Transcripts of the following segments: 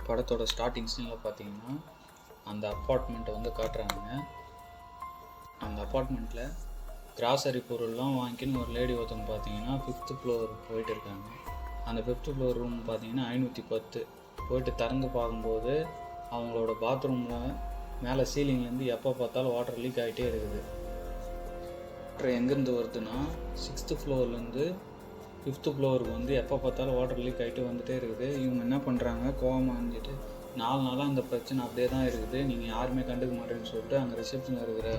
படத்தோட ஸ்டார்டிங் சீனில் பார்த்தீங்கன்னா அந்த அப்பார்ட்மெண்ட்டை வந்து காட்டுறாங்க. அந்த அப்பார்ட்மெண்ட்டில் கிராசரி பொருள்லாம் வாங்கின்னு ஒரு லேடி ஒருத்தவங்க பார்த்தீங்கன்னா 5th ஃப்ளோர் போயிட்டு இருக்காங்க. அந்த 5th ஃப்ளோர் ரூம் பார்த்தீங்கன்னா 510 போயிட்டு திறந்து பார்க்கும்போது அவங்களோட பாத்ரூமில் மேலே சீலிங்லேருந்து எப்போ பார்த்தாலும் வாட்டர் லீக் ஆகிட்டே இருக்குது. வாட்டர் எங்கேருந்து வருதுன்னா 6th ஃப்ளோர்லேருந்து 5th ஃப்ளோருக்கு வந்து எப்போ பார்த்தாலும் வாட்டர் லீக் ஆகிட்டு வந்துகிட்டே இருக்குது. இவங்க என்ன பண்ணுறாங்க, கோவமாக இருந்துட்டு 4 நாளாக அந்த பிரச்சனை அப்படியே தான் இருக்குது, நீங்கள் யாருமே கண்டுக்க மாட்டேன்னு சொல்லிட்டு அங்கே ரிசப்ஷனில் இருக்கிற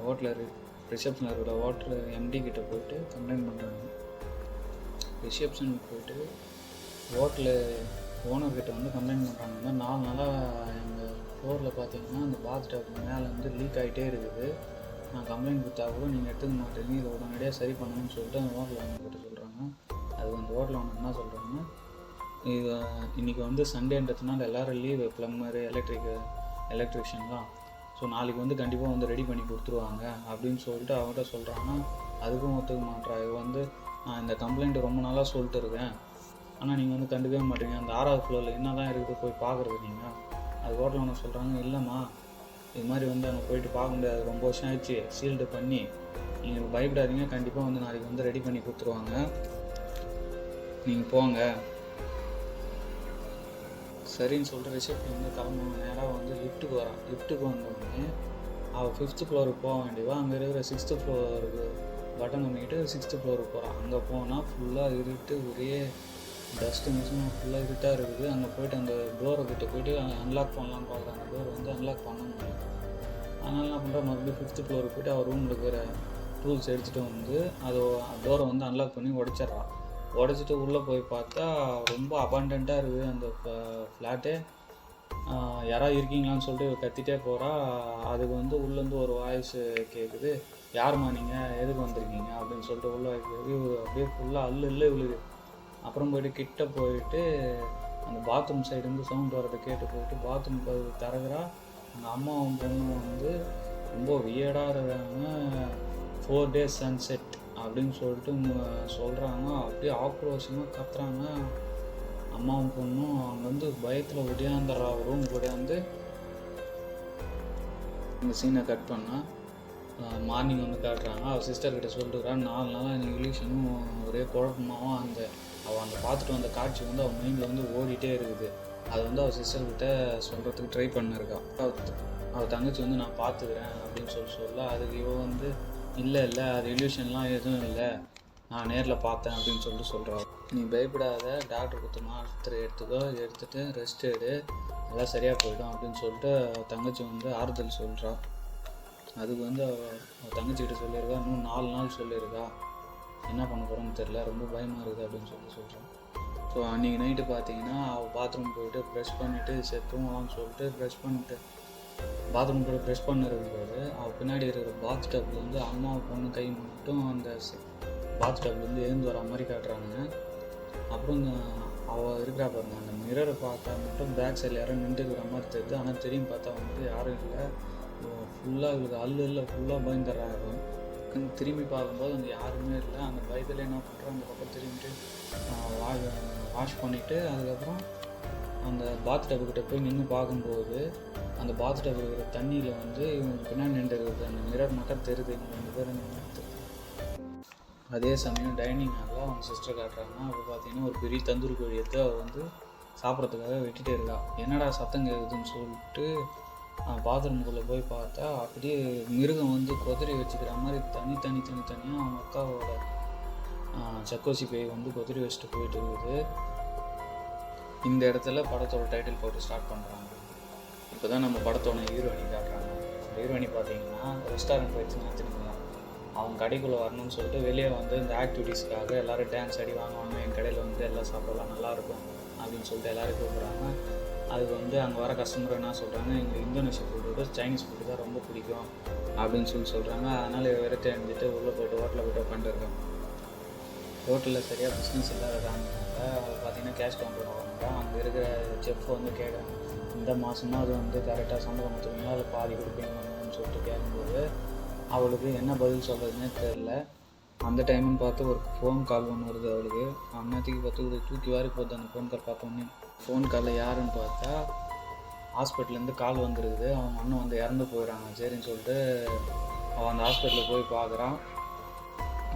ஹோட்டலில் ரிசப்ஷனில் இருக்கிற ஹோட்டல் எம்டி கிட்டே போயிட்டு கம்ப்ளைண்ட் பண்ணுறாங்க. ரிசப்ஷனுக்கு போயிட்டு ஹோட்டலு ஓனர்கிட்ட வந்து கம்ப்ளைண்ட் பண்ணுறாங்க. இந்த 4 நாளாக எங்கள் ஃப்ளோரில் பார்த்தீங்கன்னா அந்த பாத்டப் மேலே வந்து லீக் ஆகிட்டே இருக்குது, நான் கம்ப்ளைண்ட் கொடுத்தா கூட நீங்கள் எடுத்துக்க மாட்டேங்க, இதை உடனடியாக சரி பண்ணணும்னு சொல்லிட்டு அந்த ஹோட்டல் ஓனர்கிட்ட சொல்கிறாங்க. அதுக்கு அந்த ஹோட்டல் ஓனர் என்ன சொல்கிறாங்கன்னா, இது இன்றைக்கி வந்து சண்டேன்றதுனால எல்லோரும் லீவு, ப்ளம்பரு எலக்ட்ரிஷியன்லாம், ஸோ நாளைக்கு வந்து கண்டிப்பாக வந்து ரெடி பண்ணி கொடுத்துருவாங்க அப்படின்னு சொல்லிட்டு அவங்ககிட்ட சொல்கிறாங்க. அதுக்கும் ஒத்துக்க மாட்டேறா. இது வந்து நான் இந்த கம்ப்ளைண்ட்டு ரொம்ப நாளாக சொல்லிட்டு இருக்கேன், ஆனால் நீங்கள் வந்து கண்டுக்கவே மாட்டீங்க, அந்த 6வது ஃப்ளோரில் என்ன தான் இருக்குது போய் பார்க்குறது நீங்கள். அது ஹோட்டல் ஓனர் சொல்கிறாங்க, இல்லைம்மா இது மாதிரி வந்து அங்கே போயிட்டு பார்க்க முடியாது, ரொம்ப வருஷம் ஆயிடுச்சு, சீல்டு பண்ணி, நீங்கள் பயப்படாதீங்க, கண்டிப்பாக வந்து நாளைக்கு வந்து ரெடி பண்ணி கொடுத்துருவாங்க, நீங்கள் போங்க. சரின்னு சொல்லிட்டு ரிசப்ஷன் வந்து கிளம்புவாங்க. நேராக வந்து லிஃப்ட்டுக்கு வந்தோடனே அவள் 5th ஃப்ளோருக்கு போக வேண்டியவா, அங்கே இருக்கிற 6th ஃப்ளோருக்கு பட்டன் பண்ணிக்கிட்டு 6th ஃப்ளோருக்கு போகிறான். அங்கே போனால் ஃபுல்லாக இருட்டு, ஒரே டஸ்ட்டு மிஷின், ஃபுல்லாக இருட்டாக இருக்குது. அங்கே போய்ட்டு அந்த டோரை கிட்ட போய்ட்டு அன்லாக் பண்ணலான்னு பார்க்குறாங்க. டோர் வந்து அன்லாக் பண்ண முடியல. அதனால் என்ன பண்ணுறா, மறுபடியும் 5th ஃப்ளோருக்கு போய்ட்டு அவர் ரூமில் இருக்கிற டூல்ஸ் எடுத்துகிட்டு வந்து அதை டோரை வந்து அன்லாக் பண்ணி உடைச்சிட்றான். உடச்சிட்டு உள்ளே போய் பார்த்தா ரொம்ப அபாண்டண்ட்டாக இருக்குது அந்த ஃப்ளாட்டே. யாராவது இருக்கீங்களான்னு சொல்லிட்டு கத்திட்டே போகிறா. அதுக்கு வந்து உள்ளேருந்து ஒரு வாய்ஸு கேட்குது, யாருமா நீங்கள், எதுக்கு வந்திருக்கீங்க அப்படின்னு சொல்லிட்டு உள்ளே அப்படியே ஃபுல்லாக அல்லு விழுது. அப்புறம் போய்ட்டு கிட்ட போயிட்டு அந்த பாத்ரூம் சைடுலேருந்து சவுண்ட் வரதை கேட்டு போயிட்டு பாத்ரூம் திறகுறா. அந்த அம்மாவும் பொண்ணும் வந்து ரொம்ப வியர்டாக இருக்கிறாங்க. 4 days சன்செட் அப்படின்னு சொல்லிட்டு சொல்கிறாங்க. அப்படியே ஆக்ரோஷமாக கத்துறாங்க. அம்மாவும் பொண்ணும் அவங்க வந்து பயத்தில் ஒடியாந்துடுறா. ரூம் ஒடியாந்து இந்த சீனை கட் பண்ணால் மார்னிங் வந்து காட்டுறாங்க. அவள் சிஸ்டர்கிட்ட சொல்லிட்டுருக்கா, 4 நாளாக இங்கிலீஷனும் ஒரே குழப்பமாகவும் அவள் அந்த பார்த்துட்டு வந்த காட்சி வந்து அவள் மைண்டில் வந்து ஓடிட்டே இருக்குது. அது வந்து அவள் சிஸ்டர்கிட்ட சொல்கிறதுக்கு ட்ரை பண்ணிருக்கா. அவள் தங்கச்சி வந்து நான் பார்த்துக்கிறேன் அப்படின்னு சொல்ல, அதுக்கு இவள் வந்து இல்லை அது இல்யூஷன்லாம் எதுவும் இல்லை, நான் நேரில் பார்த்தேன் அப்படின்னு சொல்லிட்டு சொல்கிறாள். நீ பயப்படாத, டாக்டர் கொடுத்த மாத்திரை எடுத்துட்டு ரெஸ்ட் எடு, எல்லாம் சரியாக போயிடும் அப்படின்னு சொல்லிட்டு அவள் தங்கச்சி வந்து ஆறுதல் சொல்கிறா. அதுக்கு வந்து அவள் தங்கச்சிக்கிட்ட சொல்லியிருக்கா, இன்னும் 4 நாள் சொல்லியிருக்கா, என்ன பண்ண போகிறோன்னு தெரில, ரொம்ப பயமாக இருக்குது அப்படின்னு சொல்கிறான். ஸோ அன்றைக்கி நைட்டு பார்த்தீங்கன்னா அவள் பாத்ரூம் போயிட்டு ப்ரெஷ் பண்ணிவிட்டு செத்துவான்னு சொல்லிட்டு ப்ரெஷ் பண்ணிட்டு பாத்ரூம் கூட ப்ரெஷ் பண்ணிருக்கும்போது அவள் பின்னாடி இருக்கிற பாத் டப்லேருந்து அம்மா பொண்ணு கை மட்டும் அந்த பாத் டப்லேருந்து எழுந்து வர மாதிரி காட்டுறாங்க. அப்புறம் அவள் இருக்கிறா பாருங்க, அந்த மிரரை பார்த்தா மட்டும் பேக் சைடில் யாரும் நின்றுக்கிற மாதிரி தெரியுது. ஆனால் திரும்பி பார்த்தா வந்து யாரும் இல்லை, ஃபுல்லாக இவளுக்கு அல்லு ஃபுல்லாக பயந்துடுறாங்க. திரும்பி பார்க்கும்போது அங்கே யாருமே இல்லை. அந்த பயத்தில் என்ன பண்ணுறோம், அந்த பக்கம் திரும்பிட்டு வாஷ் பண்ணிவிட்டு அதுக்கப்புறம் அந்த பாத் டப்புக்கிட்ட போய் நின்று பார்க்கும்போது அந்த பாத் டப்பு இருக்கிற தண்ணியில் வந்து இவங்க பின்னாடி நின்றுருக்குது, அந்த மிரர் மட்டும் தெரியுது, இவங்க 2 பேரும் நின்று. அதே சமயம் டைனிங் ஹாலில் அவங்க சிஸ்டர் காட்டுறாங்கன்னா, அப்போ பார்த்தீங்கன்னா ஒரு பெரிய தந்தூரி கோழி எடுத்து அவள் வந்து சாப்பிட்றதுக்காக வெட்டிகிட்டே இருக்கா. என்னடா சத்தம் கேட்குதுன்னு சொல்லிட்டு பாத்ரூமுக்குள்ளே போய் பார்த்தா அப்படியே மிருகம் வந்து கொதறி வச்சுக்கிற மாதிரி தனியாக அவங்க அக்காவோட சக்கோசி பேய் வந்து கொதறி வச்சுட்டு போயிட்டு இருக்குது. இந்த இடத்துல படத்தோட டைட்டில் போட்டு ஸ்டார்ட் பண்ணுறாங்க. இப்போ தான் நம்ம படத்தோட ஹீரோயினி காட்டுறாங்க. அந்த ஹீரோயினி பார்த்தீங்கன்னா ரெஸ்டாரண்ட் போயிடுச்சுன்னு வச்சுருக்கோங்க, அவங்க கடைக்குள்ளே வரணும்னு சொல்லிட்டு வெளியே வந்து இந்த ஆக்டிவிட்டீஸ்க்காக எல்லோரும் டான்ஸ் ஆடி வாங்குவாங்க, என் கடையில் வந்து எல்லாம் சாப்பிடலாம் நல்லாயிருக்கும் அப்படின்னு சொல்லிட்டு எல்லோரும் கூப்பிட்றாங்க. அதுக்கு வந்து அங்கே வர கஸ்டமர் என்ன சொல்கிறாங்க, எங்களுக்கு இந்தோனேஷியா ஃபுட்டோட சைனீஸ் ஃபுட்டு தான் ரொம்ப பிடிக்கும் அப்படின்னு சொல்கிறாங்க. அதனால் விரட்டி அணிஞ்சிட்டு உள்ளே போய்ட்டு ஹோட்டலில் போய்ட்டு உட்காந்துருக்கோம். ஹோட்டலில் சரியாக பிஸ்னஸ் இல்லாததாங்க அதை பார்த்தீங்கன்னா கேஷ் கவுண்டர் வாங்குறோம். அங்கே இருக்கிற செஃப் வந்து கேட்குறாங்க, இந்த மாதமாக அது வந்து கரெக்டாக சம்பளம் கொடுத்துருவீங்களா, அதில் பாதி கொடுப்பீங்கன்னு சொல்லிட்டு கேட்கும்போது அவளுக்கு என்ன பதில் சொல்கிறதுனே தெரில. அந்த டைம்னு பார்த்து ஒரு ஃபோன் கால் ஒன்று வருது அவளுக்கு. அந்நேரத்துக்கு பார்த்து தூக்கி வாரி போகுது அந்த ஃபோன் கால் பார்த்தோன்னே. ஃபோன் காலில் யாருன்னு பார்த்தா ஹாஸ்பிட்டல்லேருந்து கால் வந்துருக்குது. அவங்க அண்ணன் வந்து இறந்து போயிடறாங்க. சரின்னு சொல்லிட்டு அவன் அந்த ஹாஸ்பிட்டலில் போய் பார்க்குறான்.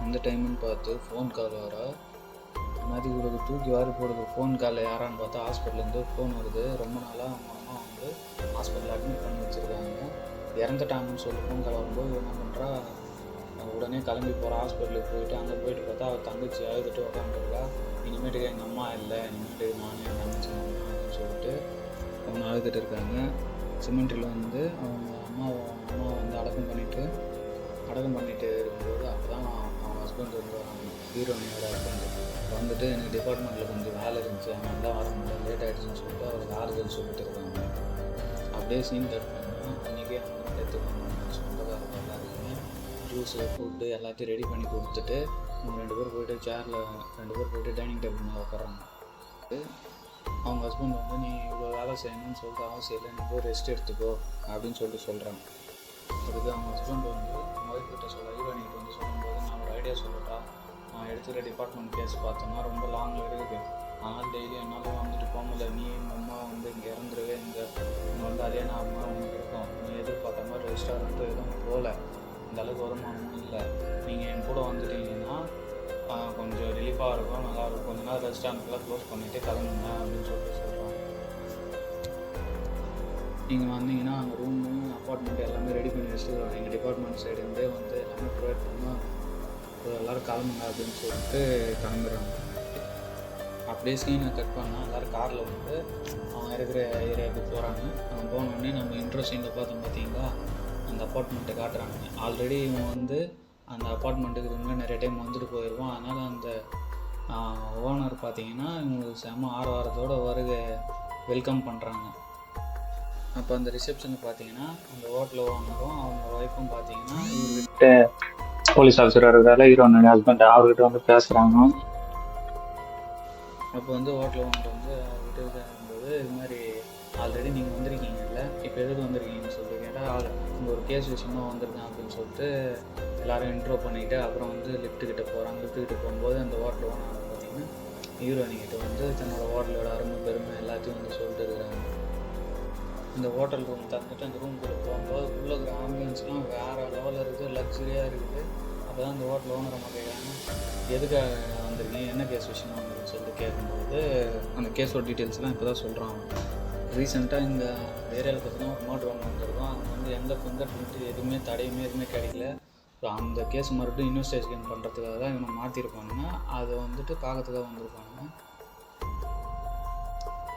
அந்த டைம்னு பார்த்து ஃபோன் கால் வர மாதிரி இவருக்கு தூக்கி வாரி போடுது. ஃபோன் காலில் யாரான்னு பார்த்தா ஹாஸ்பிட்டல்லேருந்து ஃபோன் வருது. ரொம்ப நாளாக அவங்க அம்மா வந்து ஹாஸ்பிட்டலில் அட்மிட் பண்ணி வச்சுருக்காங்க, இறந்துட்டாங்கன்னு சொல்லி ஃபோன் கால் வரும்போது என்ன பண்ணுறா, உடனே கிளம்பி போகிற ஹாஸ்பிட்டலுக்கு போயிட்டு அங்கே போயிட்டு பார்த்தா அவள் தங்கச்சி அழுதுட்டு உட்காந்துருக்கா. இனிமேட்டுக்கு எங்கள் அம்மா இல்லை, இனிமேட்டுக்கு நானும் என் தங்கச்சி அப்படின்னு சொல்லிட்டு அவங்க அழுதுட்டு இருக்காங்க. சிமெண்ட்ரியில் வந்து அவங்க அம்மா வந்து அடக்கம் பண்ணிட்டு இருக்கும்போது அப்போ தான் அவங்க ஹஸ்பண்ட் வந்து வராங்க. ஹீரோயினோட ஹஸ்பண்ட் வந்துட்டு எனக்கு டிபார்ட்மெண்ட்டில் கொஞ்சம் வேலை இருந்துச்சு, அதனால தான் வர முடியல, லேட் ஆகிடுச்சுன்னு சொல்லிட்டு அவருக்கு ஆறுதல் சொல்லிட்டு இருக்காங்க. அப்படியே சீன் கட் பண்ணால் அன்றைக்கி அவங்க எடுத்துக்கணும் சொந்தக்காரங்க எல்லாருக்குமே ஜூஸு ஃபுட்டு எல்லாத்தையும் ரெடி பண்ணி கொடுத்துட்டு அவங்க 2 பேர் போயிட்டு டைனிங் டேபிள் மேலே உட்காராங்க. அவங்க ஹஸ்பண்ட் வந்து நீ இவ்வளோ வேலை செய்யணும்னு சொல்லிட்டு அவசியம் இல்லை, நீ போய் ரெஸ்ட் எடுத்துக்கோ அப்படின்னு சொல்கிறாங்க. அதுக்கு அவங்க ஹஸ்பண்ட் வந்து ஒய்ஃப் கிட்ட ஹீரோயினிகிட்ட வந்து சொல்லும்போது நான் ஒரு ஐடியா சொல்லட்டா, நான் எடுத்துக்கிற டிபார்ட்மெண்ட் கேஸ் பார்த்தோன்னா ரொம்ப லாங்கில் இருக்குது, ஆனால் டெய்லி என்னால் வந்துட்டு போக முடியல, நீ எங்கள் அம்மா வந்து இங்கே இறந்துருவே, இங்கே வந்து அதே நான் அம்மா உனக்கு இருக்கும், நீ எதிர்பார்த்த மாதிரி ரெஸ்டாரண்ட்டும் எதுவும் போகல, இந்த அளவுக்கு வருமானமும் இல்லை, நீங்கள் என் கூட வந்துட்டீங்கன்னா கொஞ்சம் ரிலீஃபாக இருக்கும், நல்லாயிருக்கும், கொஞ்ச நாள் ரெஸ்டாரண்ட்லாம் க்ளோஸ் பண்ணிவிட்டு கிளம்புங்க அப்படின்னு சொல்லிட்டு சொல்கிறாங்க. நீங்கள் வந்தீங்கன்னா அங்கே ரூமு அப்பார்ட்மெண்ட் எல்லாமே ரெடி பண்ணி வச்சுட்டு எங்கள் டிபார்ட்மெண்ட் சைடுலேருந்தே வந்து எல்லாமே ப்ரொவைட் பண்ணால் எல்லோரும் கிளம்புங்க அப்படின்னு சொல்லிட்டு கிளம்புறாங்க. அப்படியே சீனை கட் பண்ணால் எல்லோரும் காரில் வந்து அவங்க இருக்கிற ஏரியாவுக்கு போகிறாங்க. அவங்க போனோடனே நம்ம இன்ட்ரோ சீனில் பார்த்தீங்களா அந்த அப்பார்ட்மெண்ட்டை காட்டுறாங்க. ஆல்ரெடி இவன் வந்து அந்த அப்பார்ட்மெண்ட்டுக்கு முன்னாடி நிறைய டைம் வந்துட்டு போயிடுவான். அதனால் அந்த ஓனர் பார்த்தீங்கன்னா இவங்களுக்கு செம ஆரவாரத்தோடு வருகை வெல்கம் பண்ணுறாங்க. அப்போ அந்த ரிசப்ஷனுக்கு பார்த்தீங்கன்னா அந்த ஹோட்டல் ஓனரும் அவங்க ஒய்ஃபும் பார்த்தீங்கன்னா இவர்கிட்ட போலீஸ் ஆஃபீஸராக இருக்கிறதால ஹீரோனோட ஹஸ்பண்ட் அவர்கிட்ட வந்து பேசுகிறாங்க. அப்போ வந்து ஹோட்டல் ஓனர் வந்து அவர்கிட்ட இருக்கும்போது இது மாதிரி ஆல்ரெடி நீங்கள் வந்திருக்கீங்கல்ல, இப்போ எதுக்கு வந்திருக்கீங்கன்னு சொல்லிட்டு கேட்டால் இங்கே ஒரு கேஸ் விஷயமாக வந்திருக்கேன் அப்படின்னு சொல்லிட்டு எல்லோரும் இன்ட்ரோ பண்ணிவிட்டு அப்புறம் வந்து லிஃப்ட்டுக்கிட்ட போகிறாங்க. லிஃப்ட்டுக்கிட்ட போகும்போது அந்த ஹோட்டல் ஓனர் பார்த்தீங்கன்னா ஹீரோயினிக்கிட்ட வந்து தன்னோட ஹோட்டலோட அருமை பெருமை எல்லாத்தையும் வந்து சொல்லிட்டு இருக்கிறாங்க. இந்த ஹோட்டல் ரூம் தந்துட்டு அந்த ரூம்குள்ளே போகும்போது உள்ள இருக்கிற ஆம்பியன்ஸ்லாம் வேறு லெவலில் இருக்குது, லக்ஸரியாக இருக்குது. அப்போ தான் அந்த ஹோட்டல் ஓனர் நம்ம கேட்குறாங்க, எதுக்காக வந்திருக்கீங்க, என்ன கேஸ் விஷயமா வந்திருக்குன்னு சொல்லிட்டு கேட்கும்போது அந்த கேஸோட டீட்டெயில்ஸ்லாம் இப்போ தான் சொல்கிறாங்க. ரீசெண்டாக இந்த ஏரியாவில் பார்த்தீங்கன்னா ஒரு மர்டர் ஒன்று வந்திருக்கும். அங்கே வந்து எந்த ஃபிங்கர் பிரிண்ட்டு எதுவுமே தடையுமே எதுவுமே கிடைக்கல. ஸோ அந்த கேஸ் மறுபடியும் இன்வெஸ்டிகேஷன் பண்ணுறதுக்காக தான் இவனை மாற்றிருப்பாங்க. அதை வந்துட்டு பார்க்கறதுக்காக வந்திருப்பாங்க.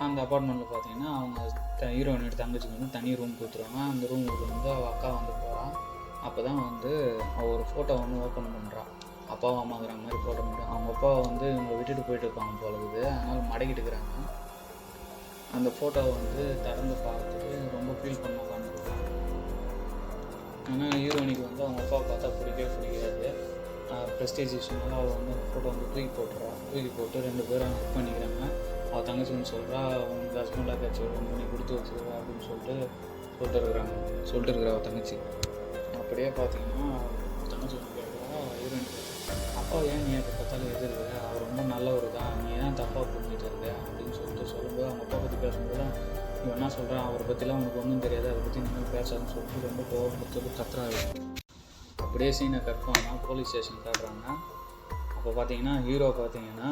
அந்த அப்பார்ட்மெண்ட்டில் பார்த்தீங்கன்னா அவங்க ஹீரோயினோட தங்கச்சிக்கு வந்து தனி ரூம் கொடுத்துருவாங்க. அந்த ரூமுக்கு வந்து அவள் அக்கா வந்து போகிறான். அப்போ தான் வந்து அவள் ஒரு ஃபோட்டோ வந்து ஓப்பன் பண்ணுறான். அப்பாவும் அம்மாங்கிற மாதிரி ஃபோட்டோ பண்ணுறான். அவங்க அப்பாவை வந்து இவங்களை விட்டுட்டு போயிட்டு இருப்பாங்க போல இருக்குது, அதனால் மடக்கிட்டு இருக்கிறாங்க. அந்த ஃபோட்டோவை வந்து திறந்து பார்த்துட்டு ரொம்ப ஃபீல் பண்ண உட்காந்துருக்காங்க. ஆனால் ஹீரோயினுக்கு வந்து அவங்க அப்பா பார்த்தா பிடிக்காது. ப்ரெஸ்டீஜ் விஷயம்னால அவள் வந்து அந்த ஃபோட்டோ வந்து தூக்கி போட்டு 2 பேரும் ஹக் பண்ணிக்கிறாங்க. அவள் தங்கச்சி வந்து சொல்கிறா, உங்கள் ஹஸ்பண்டாக கட்சி ரொம்ப பண்ணி கொடுத்து வச்சுருவா அப்படின்னு சொல்லிட்டு இருக்கிறா அவள் தங்கச்சி. அப்படியே பார்த்தீங்கன்னா தங்கச்சி வந்து கேட்குறா ஹீரோயின், அப்பா ஏன் நீ எப்போ பார்த்தாலும் எதிர்க்க, அவர் ரொம்ப நல்லவர் தான், நீ ஏன் தப்பாக புரிஞ்சுட்டு இருக்க அப்படின்னு சொல்லும்போது அவங்க அப்பா பற்றி பேசும்போது இவன் என்ன சொல்கிறான், அவரை பற்றிலாம் உனக்கு ஒன்றும் தெரியாது, அதை பற்றி நீங்கள் பேசாதுன்னு சொல்லிட்டு ரொம்ப கோவப்படுத்தி கத்துறாரு. அப்படியே சீனை கட் பண்ணால் போலீஸ் ஸ்டேஷன் காட்டுறாங்க. அப்போ பார்த்தீங்கன்னா ஹீரோ பார்த்தீங்கன்னா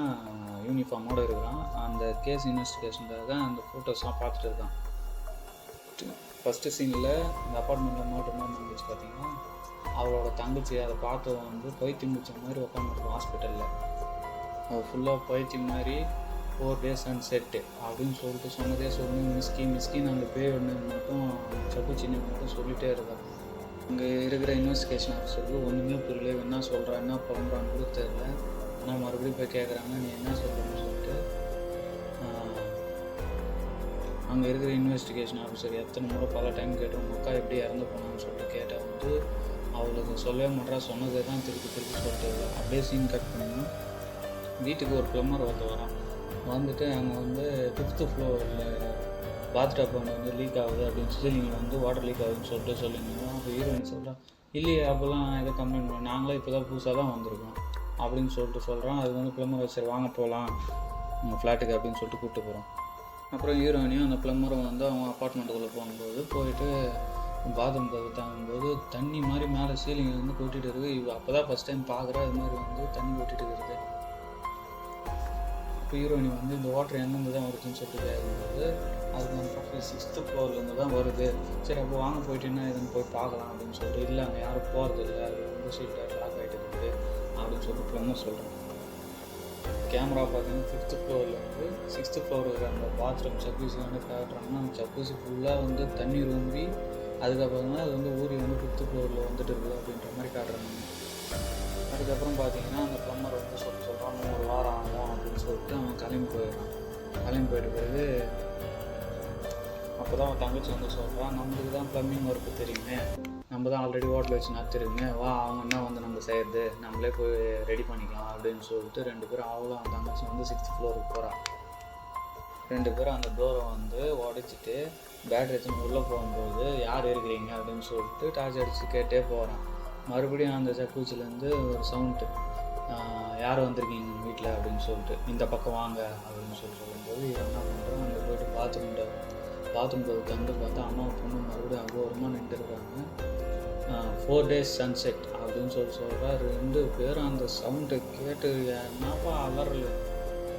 யூனிஃபார்மோடு இருக்கிறான். அந்த கேஸ் இன்வெஸ்டிகேஷனுக்காக அந்த ஃபோட்டோஸ்லாம் பார்த்துட்டு இருக்கான். ஃபஸ்ட்டு சீனில் அந்த அப்பார்ட்மெண்ட்டில் மர்டர் நடந்துச்சு பார்த்தீங்கன்னா அவளோட தங்கச்சி அதை பார்த்து வந்து பைத்தியம் முடிச்ச மாதிரி உட்காந்துருக்கும் ஹாஸ்பிட்டலில். அவள் ஃபுல்லாக பைத்தியம் மாதிரி 4 days அண்ட் செட்டு அப்படின்னு சொல்லிட்டு சொன்னதே மிஸ்கின்னு அந்த பேர் ஒன்று மட்டும் சப்புச்சின்னு மட்டும் சொல்லிகிட்டே இருக்கான். அங்கே இருக்கிற இன்வெஸ்டிகேஷன் ஆஃபீஸருக்கு ஒன்றுமே புரியல, என்ன சொல்கிறான் என்ன பண்ணுறான்னு கூட தெரியல. ஆனால் மறுபடியும் போய் கேட்குறாங்க, நீ என்ன சொல்கிறேன்னு சொல்லிட்டு அங்கே இருக்கிற இன்வெஸ்டிகேஷன் ஆஃபீஸர் எத்தனை முறை பல டைம் கேட்டு உங்கள் அக்கா எப்படி இறந்து போனான்னு சொல்லிட்டு கேட்டால் வந்து அவளுக்கு சொல்லவே மாட்டா, சொன்னதே தான் திருப்பி சொல்லிட்டு இருக்கா. அப்படியே சீன் கட் பண்ணணும். வீட்டுக்கு ஒரு ப்ளம்பர் வரான். வந்துட்டு அங்கே வந்து 5th floor பாத்டப் வந்து லீக் ஆகுது அப்படின்னு சொல்லி நீங்கள் வந்து வாட்டர் லீக் ஆகுதுன்னு சொல்லிட்டு சொல்லிங்கன்னா அப்போ ஹீரோயின் சொல்கிறான், இல்லையே அப்போல்லாம் நான் எதை கம்ப்ளைண்ட் பண்ணேன், நாங்களே இப்போ தான் புதுசாக தான் வந்திருக்கோம் அப்படின்னு சொல்கிறான். அது வந்து ப்ளம்பர் சரி வாங்க போகலாம் உங்கள் ஃப்ளாட்டுக்கு அப்படின்னு சொல்லிட்டு கூப்பிட்டு போகிறோம். அப்புறம் ஹீரோயினையும் அந்த ப்ளம்பரும் வந்து அவங்க அப்பார்ட்மெண்ட்டுக்குள்ளே போகும்போது போயிட்டு பாத்ரூம் கதவு தாங்கும்போது தண்ணி மாதிரி மேலே சீலிங் வந்து கொட்டிகிட்டு இருக்குது. அப்போ தான் ஃபஸ்ட் டைம் பார்க்குறா இது மாதிரி வந்து தண்ணி கொட்டிகிட்டு இருக்குது. இப்போ ஹீரோயினி வந்து இந்த வாட்டர் எங்கேருந்து தான் வருதுன்னு சொல்லிட்டு கேட்கும்போது அதுக்கு வந்து பக்கத்தில் 6th floorலேருந்து தான் வருது. சரி அப்போ வாங்க போயிட்டு என்ன இதுன்னு போய் பார்க்கலாம் அப்படின்னு சொல்லிட்டு, இல்லை அங்கே யாரும் போகிறது இல்லை, அது வந்து சீட்டாக லாக் ஆகிட்டு இருக்குது அப்படின்னு சொல்லிட்டு ப்ளம்பர் சொல்கிறேன். கேமரா பார்த்தீங்கன்னா 5th floorலேருந்து 6th floor இருக்கிற அந்த பாத்ரூம் சக்கூசி வந்து காட்டுறாங்கன்னா அந்த சக்கூசி ஃபுல்லாக வந்து தண்ணி ரொம்பி அதுக்கப்புறமா அது வந்து ஊறி வந்து 5th floorல வந்துட்டு இருக்குது அப்படின்ற மாதிரி காட்டுறாங்க. அதுக்கப்புறம் பார்த்தீங்கன்னா அந்த ப்ளம்பர் வந்து சொல்கிறான் 1 வாரம் ஆகும் அப்படின்னு சொல்லிட்டு அவன் கிளம்பி போயிட்டு பிறகு அப்போ தான் அவன் தங்கச்சி வந்து சொல்கிறான், நம்மளுக்கு தான் ப்ளம்பிங் ஒர்க்கு தெரியுமே, நம்ம தான் ஆல்ரெடி ஹோட்டல் வச்சு நடத்திருக்குமே, வா அவங்க என்ன வந்து நம்ம செய்கிறது, நம்மளே போய் ரெடி பண்ணிக்கலாம் அப்படின்னு சொல்லிட்டு 2 பேரும் அவளும் அந்த தங்கச்சி வந்து 6th floorக்கு போகிறான். 2 பேரும் அந்த டோரை வந்து உடைச்சிட்டு பேட்டரி வச்சு உள்ளே போகும்போது யார் இருக்கிறீங்க அப்படின்னு சொல்லிட்டு டார்ச் அடித்து கேட்டே போகிறான். மறுபடியும் அந்த ஜக்கூச்சிலேருந்து ஒரு சவுண்டு, யார் வந்திருக்கீங்க வீட்டில் அப்படின்னு சொல்லிட்டு, இந்த பக்கம் வாங்க அப்படின்னு சொல்லும்போது இவன் என்ன பண்ணுறான், அங்கே போய்ட்டு பாத்ரூம் வந்து பார்த்தா அம்மா பொண்ணு மறுபடியும் அகோரமாக நின்றுருக்காங்க. 4 days sunset அப்படின்னு சொல்கிறா. 2 பேரும் அந்த சவுண்டை கேட்டு என்னப்பா அலறல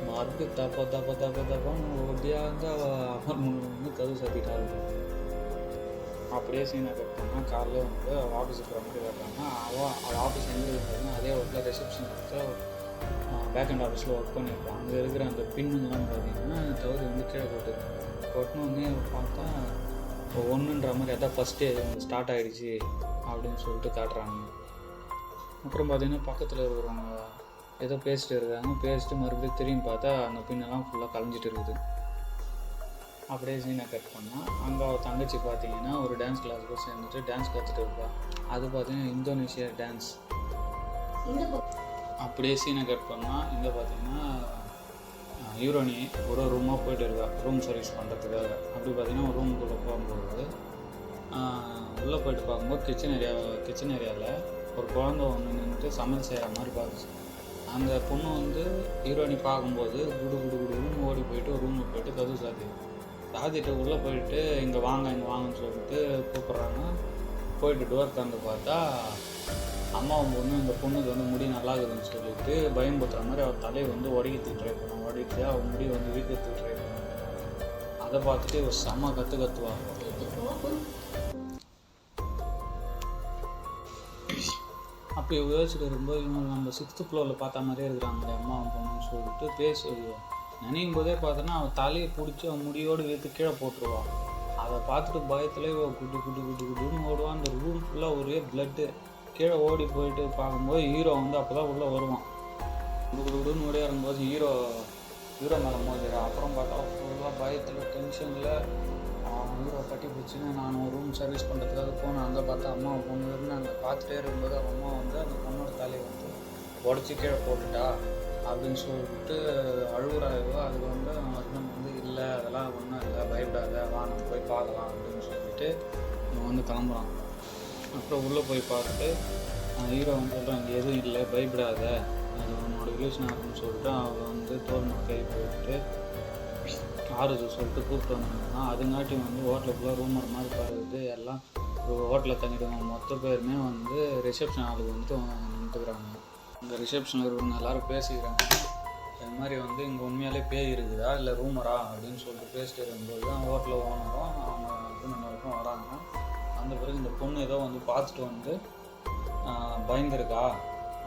மறுபடியும் தப்பான்னு ஒடியாந்து அவன் வந்து கதவு சாத்திட்டாரு. அப்படியே சீனை கட் பண்ணால் காலையில் வந்து அவள் ஆஃபீஸுக்கு போகிற மாதிரி காட்டுறாங்க. அவள் ஆஃபீஸ் எங்கே இருக்காங்க, அதே ஒர்க்கில் ரிசப்ஷன் பேக் அண்ட் ஆஃபீஸில் ஒர்க் பண்ணியிருப்பான். அங்கே இருக்கிற அந்த பின்னுங்கெல்லாம் பார்த்தீங்கன்னா தவறு வந்து கீழே கொட்டினோடனே பார்த்தா 1ன்ற மாதிரி அதான் ஃபஸ்ட்டே ஸ்டார்ட் ஆகிடுச்சு அப்படின்னு சொல்லிட்டு காட்டுறாங்க. அப்புறம் பார்த்திங்கன்னா பக்கத்தில் இருக்கிறவங்க ஏதோ பேசிட்டு இருக்காங்க. பேசிட்டு மறுபடியும் திரும்பி பார்த்தா அந்த பின்னெல்லாம் ஃபுல்லாக கலைஞ்சிட்டு இருக்குது. அப்படியே சீனை கட் பண்ணால் அங்கே அவள் தங்கச்சி பார்த்தீங்கன்னா ஒரு டான்ஸ் கிளாஸுக்கு சேர்ந்துட்டு டான்ஸ் கற்றுட்டு இருக்கா. அது பார்த்தீங்கன்னா இந்தோனேஷியா டான்ஸ். அப்படியே சீனை கட் பண்ணால் இங்கே பார்த்தீங்கன்னா ஹீரோனி ஒரு ரூமாக போயிட்டு இருக்கா ரூம் சர்வீஸ் பண்ணுறதுக்காக. அப்படி பார்த்தீங்கன்னா ஒரு ரூமுக்குள்ளே போகும்போது உள்ளே போயிட்டு பார்க்கும்போது கிச்சன் ஏரியாவில் ஒரு குழந்தை ஒன்று நின்றுட்டு சமையல் செய்கிற மாதிரி பார்த்துச்சு. அந்த பொண்ணு வந்து ஹீரோயினி பார்க்கும்போது குடுன்னு ஓடி போயிட்டு ரூமில் போயிட்டு கதவு சாத்திட்டு உள்ளே போயிட்டு இங்கே வாங்கன்னு சொல்லிட்டு கூப்பிட்றாங்க. போயிட்டு டோர் திறந்து பார்த்தா அம்மாவும் பொண்ணு இந்த பொண்ணுக்கு வந்து முடி நல்லா இருக்குதுன்னு சொல்லிட்டு பயம்படுத்துகிற மாதிரி அவள் தலையை வந்து உடைக்கிறதுக்கு ட்ரை பண்ணான். உடைச்சு அவள் முடி வந்து வீக்கிறதுக்கு ட்ரை பண்ணான். அதை பார்த்துட்டு ஒரு செம்ம கற்றுவாங்க. அப்போ யோசிச்சுட்டு இருக்கும்போது இவங்க நம்ம 6th floorல பார்த்த மாதிரியே இருக்கிறாங்க அம்மாவும் பொண்ணுன்னு சொல்லிட்டு நினைக்கும் போதே பார்த்தோன்னா அவள் தலையை பிடிச்சி அவன் முடியோடு வைத்து கீழே போட்டுருவான். அதை பார்த்துட்டு பயத்துலேயே குடுன்னு ஓடுவான். அந்த ரூம் ஃபுல்லாக ஒரே பிளட்டு. கீழே ஓடி போயிட்டு பார்க்கும்போது ஹீரோ வந்து அப்போ தான் உள்ளே வருவான். குடுன்னு ஓடி இறங்கும்போது ஹீரோ மேலே மோதிடுறான். அப்புறம் பார்த்தா ஃபுல்லாக பயத்தில் டென்ஷனில் ஹீரோ கட்டி பிடிச்சின்னு நான் ஒரு ரூம் சர்வீஸ் பண்ணுறதுக்காக போனேன். அங்கே பார்த்தா அம்மா பொண்ணு இருந்து அங்கே பார்த்துட்டே இருக்கும்போது அவன் அம்மா வந்து அந்த பொண்ணோட தலையை வந்து உடச்சி கீழே போட்டுட்டா அப்படின்னு சொல்லிட்டு அழுகுறாயோ. அதுக்கு வந்து அவன் ஹஸ்பண்ட் வந்து இல்லை அதெல்லாம் ஒன்றும் இல்லை பயப்படாத வா நம்ம போய் பார்க்கலாம் அப்படின்னு சொல்லிட்டு இவன் வந்து கிளம்புறான். அப்புறம் உள்ளே போய் பார்த்துட்டு ஹீரோ வந்து சொல்கிறான் இங்கே எதுவும் இல்லை பயப்படாத அது உன்னோட ரிலேஷன் ஆகுதுன்னு சொல்லிட்டு அவன் வந்து தோல்மை கை போயிட்டு ஆறுது சொல்லிட்டு கூப்பிட்டு வந்தாங்கன்னா அதுங்காட்டி வந்து ஹோட்டலுக்குள்ளே ரூமர் மாதிரி பாருது. எல்லாம் ஹோட்டலில் தங்கிடுவாங்க. மொத்த பேருமே வந்து ரிசப்ஷன் ஆளுக்கு வந்து நின்றுக்கிறாங்க. இந்த ரிசப்ஷனில் இருக்கிறவங்க எல்லோரும் பேசிக்கிறாங்க. அது மாதிரி வந்து இங்கே உண்மையாலே பேய் இருக்குதா இல்லை ரூமரா அப்படின்னு சொல்லிட்டு பேசிட்டு இருக்கும்போது தான் ஹோட்டலில் ஓனரும் அவங்க இன்னொருக்கும் வராங்க. அந்த பிறகு இந்த பொண்ணு ஏதோ வந்து பார்த்துட்டு வந்து பயந்துருக்கா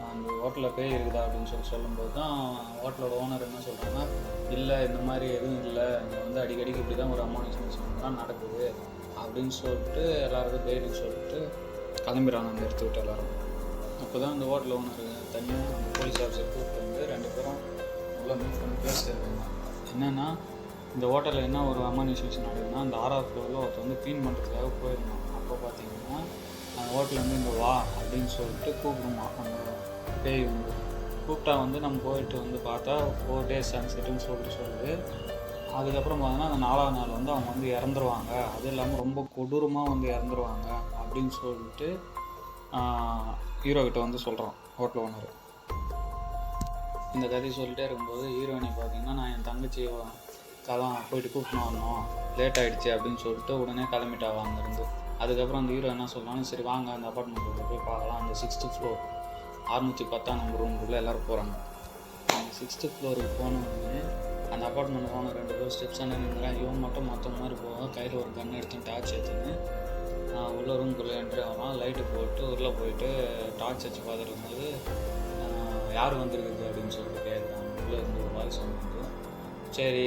அந்த ஹோட்டலில் பேய் இருக்குதா அப்படின்னு சொல்லும்போது தான் ஹோட்டலோட ஓனர் என்ன சொல்கிறாங்கன்னா இல்லை இந்த மாதிரி எதுவும் இல்லை இங்கே வந்து அடிக்கடிக்கு இப்படி தான் ஒரு அமானுஷம் தான் நடக்குது அப்படின்னு சொல்லிட்டு எல்லாருக்கும் தைரியம் சொல்லிட்டு கிளம்பிடுறாங்க அந்த இடத்த விட்டு எல்லோரும். அப்போ தான் அந்த ஹோட்டல் ஓனர் தனியாக அந்த போலீஸ் ஆஃபீஸர் கூப்பிட்டு வந்து 2 பேரும் உள்ள மீட் பண்ணி பேசிட்டு இருக்காங்க. என்னென்னா இந்த ஹோட்டலில் என்ன ஒரு அமானுஷம் நடக்குதுன்னா அந்த 6th floorல ஒருத்தர் வந்து க்ளீன் பண்ணுறதுக்காக போயிருந்தோம். அப்போ பார்த்தீங்கன்னா அந்த ஹோட்டலில் வந்து இங்கே வா அப்படின்னு சொல்லிட்டு கூப்பிடுமா அந்த பேய் வந்து கூப்பிட்டா வந்து நம்ம போயிட்டு வந்து பார்த்தா 4 days sunsetன்னு சொல்லுது. அதுக்கப்புறம் பார்த்தோன்னா அந்த 4ஆவது நாள் வந்து அவங்க வந்து இறந்துருவாங்க. அது இல்லாமல் ரொம்ப கொடூரமாக வந்து இறந்துருவாங்க அப்படின்னு சொல்லிட்டு ஹீரோ கிட்ட வந்து சொல்கிறான் ஹோட்டல் ஓனர். இந்த கதையை சொல்லிட்டே இருக்கும்போது ஹீரோயினை பார்த்தீங்கன்னா, நான் என் தங்கச்சி போயிட்டு கூப்பிட்டு வரணும், லேட் ஆகிடுச்சு அப்படின்னு சொல்லிட்டு உடனே கிளம்பிட்டாவா அங்கேருந்து. அதுக்கப்புறம் அந்த ஹீரோ என்ன சொல்லலாம்னு, சரி வாங்க அந்த அப்பார்ட்மெண்ட்டில் போய் பார்க்கலாம். அந்த 6th floor 610 நம்பர் ரூமுக்குள்ளே எல்லோரும் போகிறாங்க. அந்த 6th ஃப்ளோருக்கு போனோடனே அந்த அப்பார்ட்மெண்ட் போன 2 பேர் ஸ்டெப்ஸ் நின்றுறான். இவன் மட்டும் மற்ற மாதிரி போவான், கையில் ஒரு கன் எடுத்து டார்ச் எடுத்துன்னு உள்ள ரூமுக்குள்ளே என்ட்ரி ஆகலாம். லைட்டு போட்டு உள்ளே போயிட்டு டார்ச் வச்சு பார்த்துட்டு இருக்கும்போது யார் வந்திருக்குது அப்படின்னு சொல்லிட்டு கேட்குறாங்க. உள்ளே இருந்து ஒரு வாய்ஸ் வந்து, சரி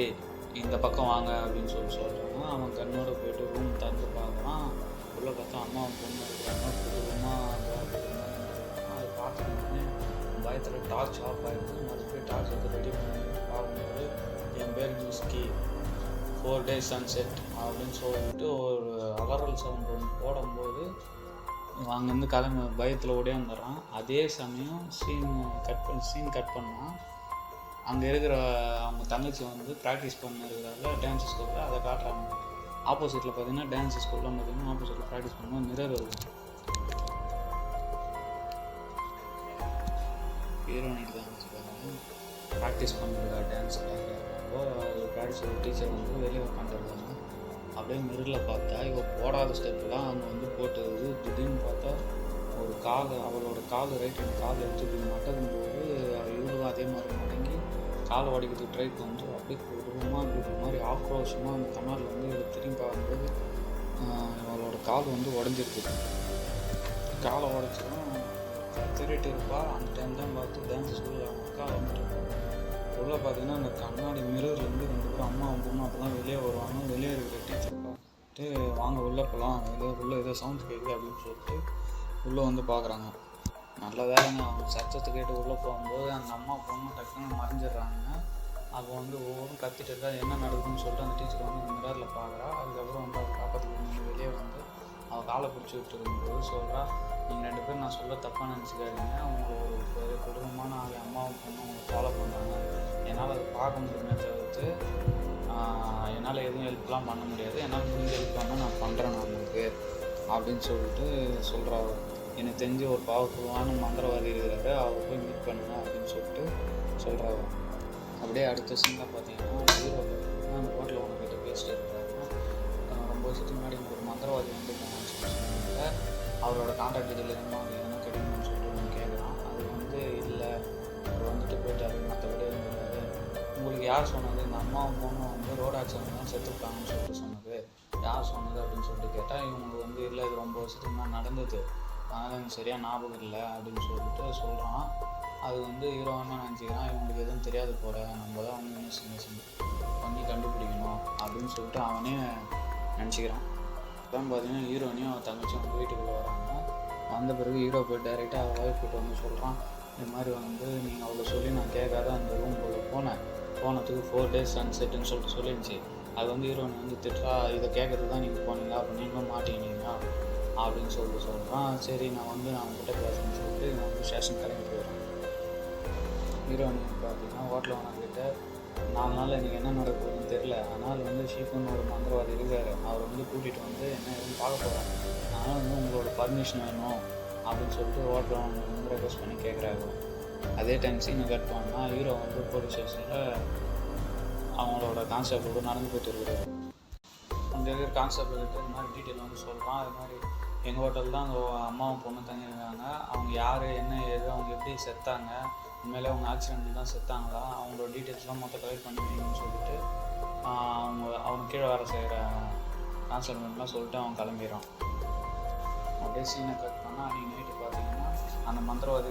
இந்த பக்கம் வாங்க அப்படின்னு சொல்கிறாங்க. அவன் கண்ணோடு போயிட்டு ரூம் திறந்து பார்க்குறான். உள்ளே பார்த்தா அம்மா பொண்ணு இருக்கிறாங்க. குடும்பமாக அது பார்த்துக்கிட்டே பயத்தில் டார்ச் ஆஃப் ஆகிடுது. மறுபடியும் டார்ச் வந்து ரெடி பண்ணி பார்க்கும்போது, என் பேர் மிஸ்கி 4 days sunset அப்படின்னு சொல்லிட்டு ஒரு அலறல் சவுண்ட் ஒன்று போடும்போது அங்கேருந்து கிளம்பி பயத்தில் ஓடியாந்துடுறான். அதே சமயம் சீன் கட் பண்ணால் அங்கே இருக்கிற அவங்க தங்கச்சி வந்து ப்ராக்டிஸ் பண்ணிருக்கிறாங்க டான்ஸ் ஸ்கூலில். அதை காட்டுறாங்க. ஆப்போசிட்டில் பார்த்தீங்கன்னா டான்ஸ் ஸ்கூலில் பார்த்தீங்கன்னா ஆப்போசிட்டில் ப்ராக்டிஸ் பண்ணும்போது மிரர் இருக்கும். ஹீரோனிக்கு தான் ப்ராக்டிஸ் பண்ணிருக்கா டான்ஸ் ப்ராக்டிஸ் ஒரு டீச்சர் வந்து வெளியே உட்காந்துருக்காங்க. அப்படியே மிரரில் பார்த்தா இவள் போடாத ஸ்டெப்லாம் அங்கே வந்து போட்டுருது. திடீர்னு பார்த்தா ஒரு அவளோட ரைட் ஹேண்ட் கால் எடுத்து இப்படி மட்டக்கும்போது இவளும் அதே மாதிரி மடங்கி காலை உடைக்கிறதுக்கு ட்ரை பண்ணிட்டு அப்படியே குடும்பமாக அப்படி ஒரு மாதிரி ஆக்ரோஷமாக அந்த கண்ணாடில் வந்து இவளை திரும்பி பார்க்கும்போது அவளோட கால் வந்து உடஞ்சிருக்கு. காலை உடைச்சிடும் திருட்டு இருப்பா. அந்த டைம் தான் பார்த்து டான்ஸ் ஸ்கூலில் அவங்க அக்கா வந்துட்டு உள்ளே பார்த்தீங்கன்னா அந்த கண்ணாடி மிரர்லேருந்து 2 பேரும் அம்மா பொண்ணு அப்போ தான் வெளியே வருவாங்க. வெளியே இருக்கிற டீச்சர் பார்த்துட்டு வாங்க உள்ளே போகலாம், உள்ளே ஏதோ சவுண்ட் கேட்குது அப்படின்னு சொல்லிட்டு உள்ளே வந்து பார்க்குறாங்க. நல்ல வேலைங்க, அவங்க சத்தத்தை கேட்டு உள்ளே போகும்போது அந்த அம்மா பொண்ணு டக்குன்னு மறைஞ்சிடுறாங்க. அப்போ வந்து ஒவ்வொன்றும் கத்திட்டு இருக்கா. என்ன நடக்குதுன்னு சொல்லிட்டு அந்த டீச்சர் வந்து அந்த மிரரில் பார்க்குறா. அதுக்கப்புறம் வந்து அவள் காப்பாற்றுக்கு வெளியே வந்து அவள் காலை பிடிச்சி விட்டு இருக்கும்போது சொல்கிறா, நீங்கள் 2 பேரும் நான் சொல்ல தப்பாக நினச்சிக்காதீங்க. அவங்க ஒரு கொடூரமான அம்மாவும் பொண்ணு அவங்க ஃபாலோ பண்ணுறாங்க. என்னால் அதை பார்க்க முடியுமே தவிர்த்து என்னால் எதுவும் ஹெல்ப்லாம் பண்ண முடியாது. என்னால் முடிஞ்ச ஹெல்ப் பண்ணால் நான் பண்ணுறேன் உங்களுக்கு அப்படின்னு சொல்லிட்டு சொல்கிறாங்க. எனக்கு தெரிஞ்சு ஒரு பாவத்துவான மந்திரவாதி இருக்கிறாரு, அவர் போய் மீட் பண்ணுங்க அப்படின்னு சொல்லிட்டு சொல்கிறாங்க. அப்படியே அடுத்த சீனில் பார்த்தீங்கன்னா ஹீரோ அந்த ஹோட்டலில் ஒன்று கிட்ட பேசிட்டு இருக்கிறாங்க. ரொம்ப வருஷத்துக்கு முன்னாடி ஒரு மந்திரவாதி வந்து சொன்னாங்க. அவரோட கான்டாக்ட் டீட்டெயில் அவர் எதனா கிடைக்கும்னு சொல்லிட்டு ஒன்று கேட்குறான். அது வந்து இல்லை, அவர் வந்துட்டு போயிட்டாரு, மற்றபடி இருந்தாரு. உங்களுக்கு யார் சொன்னது? இந்த அம்மாவும் பொண்ணும் வந்து ரோடு ஆக்சிடென்ட் தான் செத்துருக்காங்கன்னு சொல்லிட்டு சொன்னது யார் சொன்னது அப்படின்னு சொல்லிட்டு கேட்டால் இவங்களுக்கு வந்து இல்லை, இது ரொம்ப வருஷத்துக்கு முன்னாடி நடந்தது, அதனால் எனக்கு சரியாக ஞாபகம் இல்லை அப்படின்னு சொல்லிட்டு சொல்கிறான். அது வந்து ஹீரோவான நினச்சிக்கிறான், இவங்களுக்கு எதுவும் தெரியாது போல, நம்ம தான் வந்து இன்வெஸ்டிகேஷன் பண்ணி கண்டுபிடிக்கணும் அப்படின்னு சொல்லிட்டு அவனே நினச்சிக்கிறான். அதான் பார்த்தீங்கன்னா ஹீரோனையும் அவன் தங்கச்சியும் அவங்க வீட்டுக்குள்ளே வராங்க. வந்த பிறகு ஹீரோ போய் டைரெக்டாக அவள் ஒய்ஃப் கிட்ட வந்து சொல்கிறான், இது மாதிரி வந்து நீங்கள் அவ்வளோ சொல்லி நான் கேட்காத அந்த ரூம்குள்ளே போனதுக்கு 4 days sunsetன்னு சொல்லிட்டு சொல்லிருந்துச்சு. அது வந்து ஹீரோனை வந்து திட்டா, இதை கேட்கறது தான் நீங்கள் போனீங்களா, அப்போ நீங்களும் மாட்டீங்களா அப்படின்னு சொல்லிட்டு சொல்கிறான். சரி நான் அவங்ககிட்ட பேசுகிறேன்னு சொல்லிட்டு நான் வந்து ஸ்டேஷன் கிளம்பி போயிடுறேன். ஹீரோயின் பார்த்தீங்கன்னா ஹோட்டலில் ஓனர்கிட்ட 4 நாள் எனக்கு என்ன நடக்குதுன்னு தெரில, ஆனால் வந்து ஷீஃபுன்னு ஒரு மந்திரவாதி இருக்கார், அவர் வந்து கூட்டிகிட்டு வந்து என்ன எதுவும் பார்க்க போகிறாங்க, அதனால் வந்து உங்களோட பர்மிஷன் வேணும் அப்படின்னு சொல்லிட்டு ஹோட்டலில் அவங்க வந்து ரெக்வஸ்ட் பண்ணி கேட்குறாங்க. அதே டைம் சீனை கட் பண்ணால் ஹீரோ வந்து போலீஸ் ஸ்டேஷனில் அவங்களோட கான்ஸ்டபிளோடு நடந்து போயிட்டு இருக்கிறாரு. அங்கே இருக்கிற கான்ஸ்டபிள் கிட்ட இந்த மாதிரி டீட்டெயில் வந்து சொல்கிறான். இது மாதிரி எங்கள் ஹோட்டல் தான் அங்கே அம்மாவும் பொண்ணும் தங்கியிருக்காங்க, அவங்க யார் என்ன ஏது, அவங்க எப்படி செத்தாங்க, உண்மையிலே அவங்க ஆக்சிடென்ட்டில் தான் செத்தாங்களா, அவங்களோட டீட்டெயில்ஸ்லாம் மொத்தம் கலெக்ட் பண்ணி வைங்கன்னு சொல்லிட்டு அவனுக்கு கீழே வேலை செய்கிற கான்ஸ்டபிள்லாம் சொல்லிட்டு அவன் கிளம்பிடுறான். அப்படியே சீனை கட் பண்ணால் அன்றைக்கி நைட்டு பார்த்தீங்கன்னா அந்த மந்திரவாதி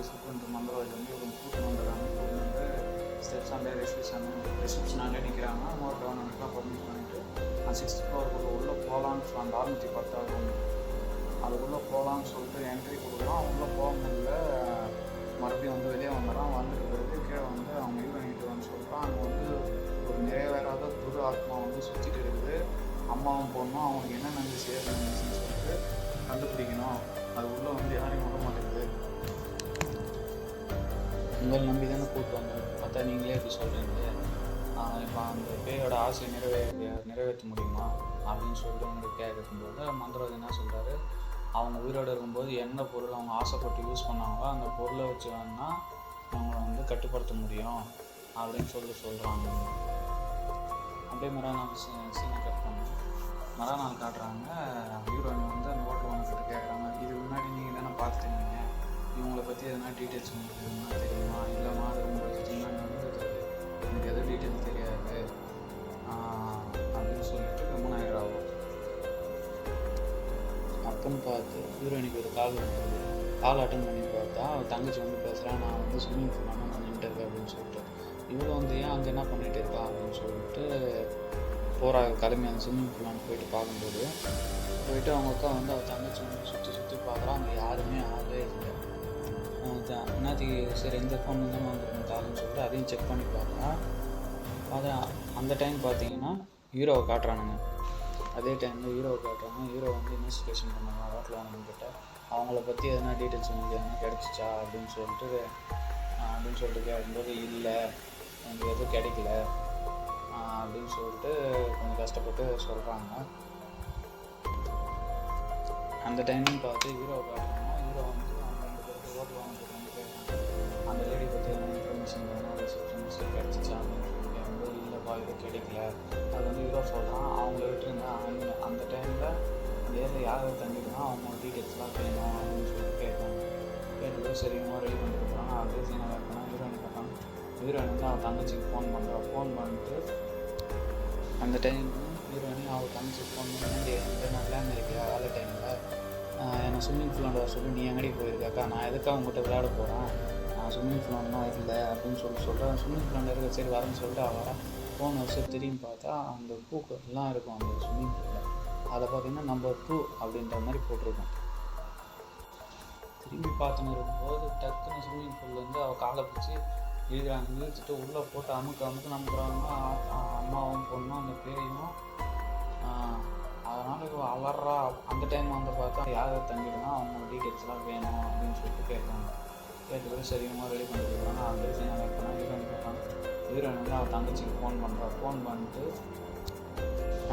மந்திரவாதி வந்து ஒரு கூட்டு வந்துடுறாங்க. கூட்டு வந்து ஸ்டெப்ஸ் ஆண்டே ரிசப்ஷனாண்டே நிற்கிறாங்க. ஹோட்டல் ஓனருக்குலாம் பர்மிட் பண்ணிவிட்டு அந்த 6th floor உள்ளே போகலான்னு அந்த 610 அதுக்குள்ளே போகலான்னு சொல்லிட்டு என்ட்ரி கொடுக்குறான். உள்ளே போக முடியல, மறுபடியும் வந்து வெளியே வந்துடுறான். வந்துட்டு பிறகு கீழே வந்து அவங்க ஹீரோயின்கிட்ட வந்து சொல்கிறான், அங்கே வந்து ஒரு நிறைவேறாத துரு ஆத்மா வந்து சுற்றிட்டு இருக்குது, அம்மாவும் பொண்ணும் அவங்களுக்கு என்ன நன்றி செய்யணும்னு சொல்லிட்டு கண்டுபிடிக்கணும், அது உள்ளே வந்து யாரையும் விட மாட்டேங்குது, உங்களை நம்பி தானே கூப்பிட்டு வந்தேன், பார்த்தா நீங்களே எப்படி சொல்கிறீங்க, இப்போ அந்த பேயோட ஆசையை நிறைவேற்ற முடியுமா அப்படின்னு சொல்லிட்டு உங்களுக்கு கேட்கும்போது மந்திரவாதி என்ன சொல்கிறாரு, அவங்க உயிரோடு இருக்கும்போது எந்த பொருள் அவங்க ஆசைப்பட்டு யூஸ் பண்ணாங்களோ அந்த பொருளை வச்சு வேணால் அவங்கள வந்து கட்டுப்படுத்த முடியும் அப்படின்னு சொல்கிறாங்க. அப்படியே மறுநாள் சீனை கட் பண்ணி மறுநாள் காட்டுறாங்க. ஹீரோயின் வந்து அந்த ஹோட்டல் ஓனர்கிட்ட கேட்குறாங்க, இது முன்னாடி நீங்கள் தானே பார்த்துட்டீங்க, இவங்களை பற்றி எதனா டீட்டெயில்ஸ் உங்களுக்கு எதுனா தெரியுமா? இல்லைம்மா அது உங்களுக்கு சின்ன நடந்தது, எனக்கு எதுவும் டீட்டெயில்ஸ் தெரியாது அப்படின்னு சொல்லிட்டு ரொம்ப நேரம் ஆகும். அப்போன்னு பார்த்து ஹீரோயினுக்கு ஒரு கால் வந்துடுது. கால் அட்டன் பண்ணி பார்த்தா அவள் தங்கச்சி வந்து பேசுகிறான், நான் வந்து ஸ்விம்மிங் பூல் நான் நின்றுட்டு இருக்கேன் அப்படின்னு சொல்லிட்டு. இவ்வளோ வந்து ஏன் அங்கே என்ன பண்ணிகிட்டு இருக்கா அப்படின்னு சொல்லிட்டு போகிறாங்க. கிளம்பி அந்த ஸ்விம்மிங் பூலான்னு போயிட்டு பார்க்கும்போது போயிட்டு அவங்க அக்கா வந்து அவள் தங்கச்சி வந்து சுற்றி பார்க்குறா, அங்கே யாருமே ஆளே இல்லை. என்னத்துக்கு சரி எந்த ஃபோன் தான் வாங்குறேன் காலுன்னு சொல்லிட்டு அதையும் செக் பண்ணி பார்த்தா அதை அந்த டைம் பார்த்தீங்கன்னா ஹீரோவை காட்டுறானுங்க. அதே டைமில் ஹீரோவை காட்டுறாங்க. ஹீரோ வந்து இன்வெஸ்டிகேஷன் பண்ணாங்க ஹோட்டல் ஓனர்கிட்ட, அவங்கள பற்றி எதனா டீட்டெயில்ஸ் உங்களுக்கு எதனா கிடச்சிச்சா அப்படின்னு சொல்லிட்டு கேட்கும்போது இல்லை எனக்கு எதுவும் கிடைக்கல அப்படின்னு சொல்லிட்டு கொஞ்சம் கஷ்டப்பட்டு சொல்கிறாங்க. அந்த டைம்னு பார்த்து ஹீரோவை காட்டுறாங்க. ஹீரோ வந்து அவங்க 2 பேருக்கு ஹோட்டல் ஓனர்கிட்ட வந்து கேட்குறாங்க, அந்த லேடி பற்றி எதனா இன்ஃபர்மேஷன் எதனா ரிசப்ஷனிஸ்ட் கிடச்சிச்சா அப்படின்னு சொல்லி கேட்கும்போது இல்லைப்பா எதுவும் கிடைக்கல. அது வந்து ஹீரோ சொல்கிறான், அவங்கள விட்டுருங்க, அந்த டைமில் நேரில் யார் தங்கிட்டுனா அவங்க டீட்டெயில்ஸ்லாம் வேணும் அப்படின்னு சொல்லிட்டு கேட்குறாங்க. கேட்டு சரிமா ரெடி பண்ணிட்டு போகிறாங்க. அதே சீனாக இருக்கணும். ஹீரோயின் பார்த்தாங்க. ஹீரோயின் வந்து அவன் தங்கச்சிக்கு ஃபோன் பண்ணிட்டு அந்த டைம் ஹீரோயின் அவள் தங்கச்சிக்கு ஃபோன் பண்ணி நான் விளையாண்டு இருக்கியா வேலை டைமில் என்னை ஸ்விம்மிங் பூலாண்ட வர சொல்லி நீ எங்கடி போயிருக்காக்கா, நான் எதுக்காக உங்கள்கிட்ட விளையாட போகிறேன், நான் ஸ்விம்மிங் பூலாண்டெலாம் இல்லை அப்படின்னு சொல்கிறேன். ஸ்விம்மிங் பூலாண்ட இருக்க சரி வரேன்னு சொல்லிட்டு அவரை ஃபோன் வச்சு திரும்பி பார்த்தா அந்த பூக்கள்லாம் இருக்கும் அந்த ஸ்விம்மிங் பூலில். அதை பார்த்திங்கன்னா நம்பர் 2 அப்படின்ற மாதிரி போட்டிருக்கோம். திரும்பி பார்த்துன்னு இருக்கும்போது டக்குன்னு ஸ்விம்மிங் பூல்லேருந்து அவள் காலை பிடிச்சி இழுத்துட்டு உள்ளே போட்டு அமுக்கு நம்புறாங்க. அம்மாவும் பொண்ணும் அந்த பேரையும். அதனால் இவள் அலறா. அந்த டைம் வந்து பார்த்தா யார் தங்கிடுனா அவங்க டீட்டெயில்ஸ்லாம் வேணும் அப்படின்னு சொல்லிட்டு கேட்குறாங்க. கேட்டுக்கிட்டு சரியுமா ரெடி பண்ணிட்டு இருக்காங்க. அந்த சீனாக இருக்காங்க. ஹீரோயின் கேட்பாங்க. ஹீரோயின் வந்து அவள் தங்கச்சிக்கு ஃபோன் ஃபோன் பண்ணிட்டு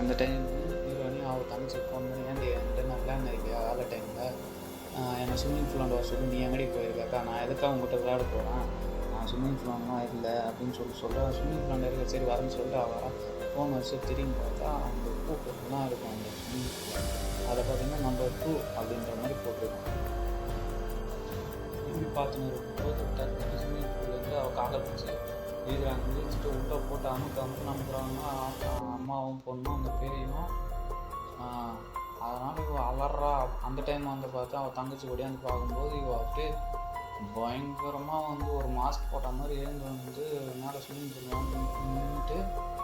அந்த டைம் ஹீரோயினி அவள் தங்கச்சிக்கு ஃபோன் பண்ணி ஏன்டி என்கிட்ட நான் விளையாண்டு இருக்கியா வேலை டைமில் என்னை ஸ்விம்மிங் பூலாண்ட வர சொல்லி நீ எங்கடி போயிருக்காக்கா, நான் எதுக்காக உங்கள்கிட்ட விளையாட போகிறேன், நான் ஸ்விம்மிங் பூலாண்டெலாம் இல்லை அப்படின்னு சொல்கிறேன். ஸ்விம்மிங் பூலாண்ட இருக்க சரி வரேன்னு சொல்லிட்டு அவரை ஃபோன் வச்சு திரும்பி பார்த்தா அந்த பூக்கள்லாம் இருக்கும் அந்த ஸ்விம்மிங் பூலில். அதை பார்த்திங்கன்னா நம்பர் 2 அப்படின்ற மாதிரி போட்டிருக்கோம். திரும்பி பார்த்துன்னு இருக்கும்போது டக்குன்னு ஸ்விம்மிங் பூல்லேருந்து அவள் காலை பிடிச்சி இழுத்துட்டு உள்ளே போட்டு அமுக்கு நம்புறாங்க. அம்மாவும் பொண்ணும் அந்த பேரையும். அதனால் இவள் அலறா. அந்த டைம் வந்து பார்த்தா அவள் தங்கச்சி ஒடியாந்து பார்க்கும்போது இவள் அப்படியே பயங்கரமாக வந்து ஒரு மாஸ்க் போட்ட மாதிரி எழுந்து வந்து மேலே ஸ்விம்மிங் பூல் நின்றுட்டு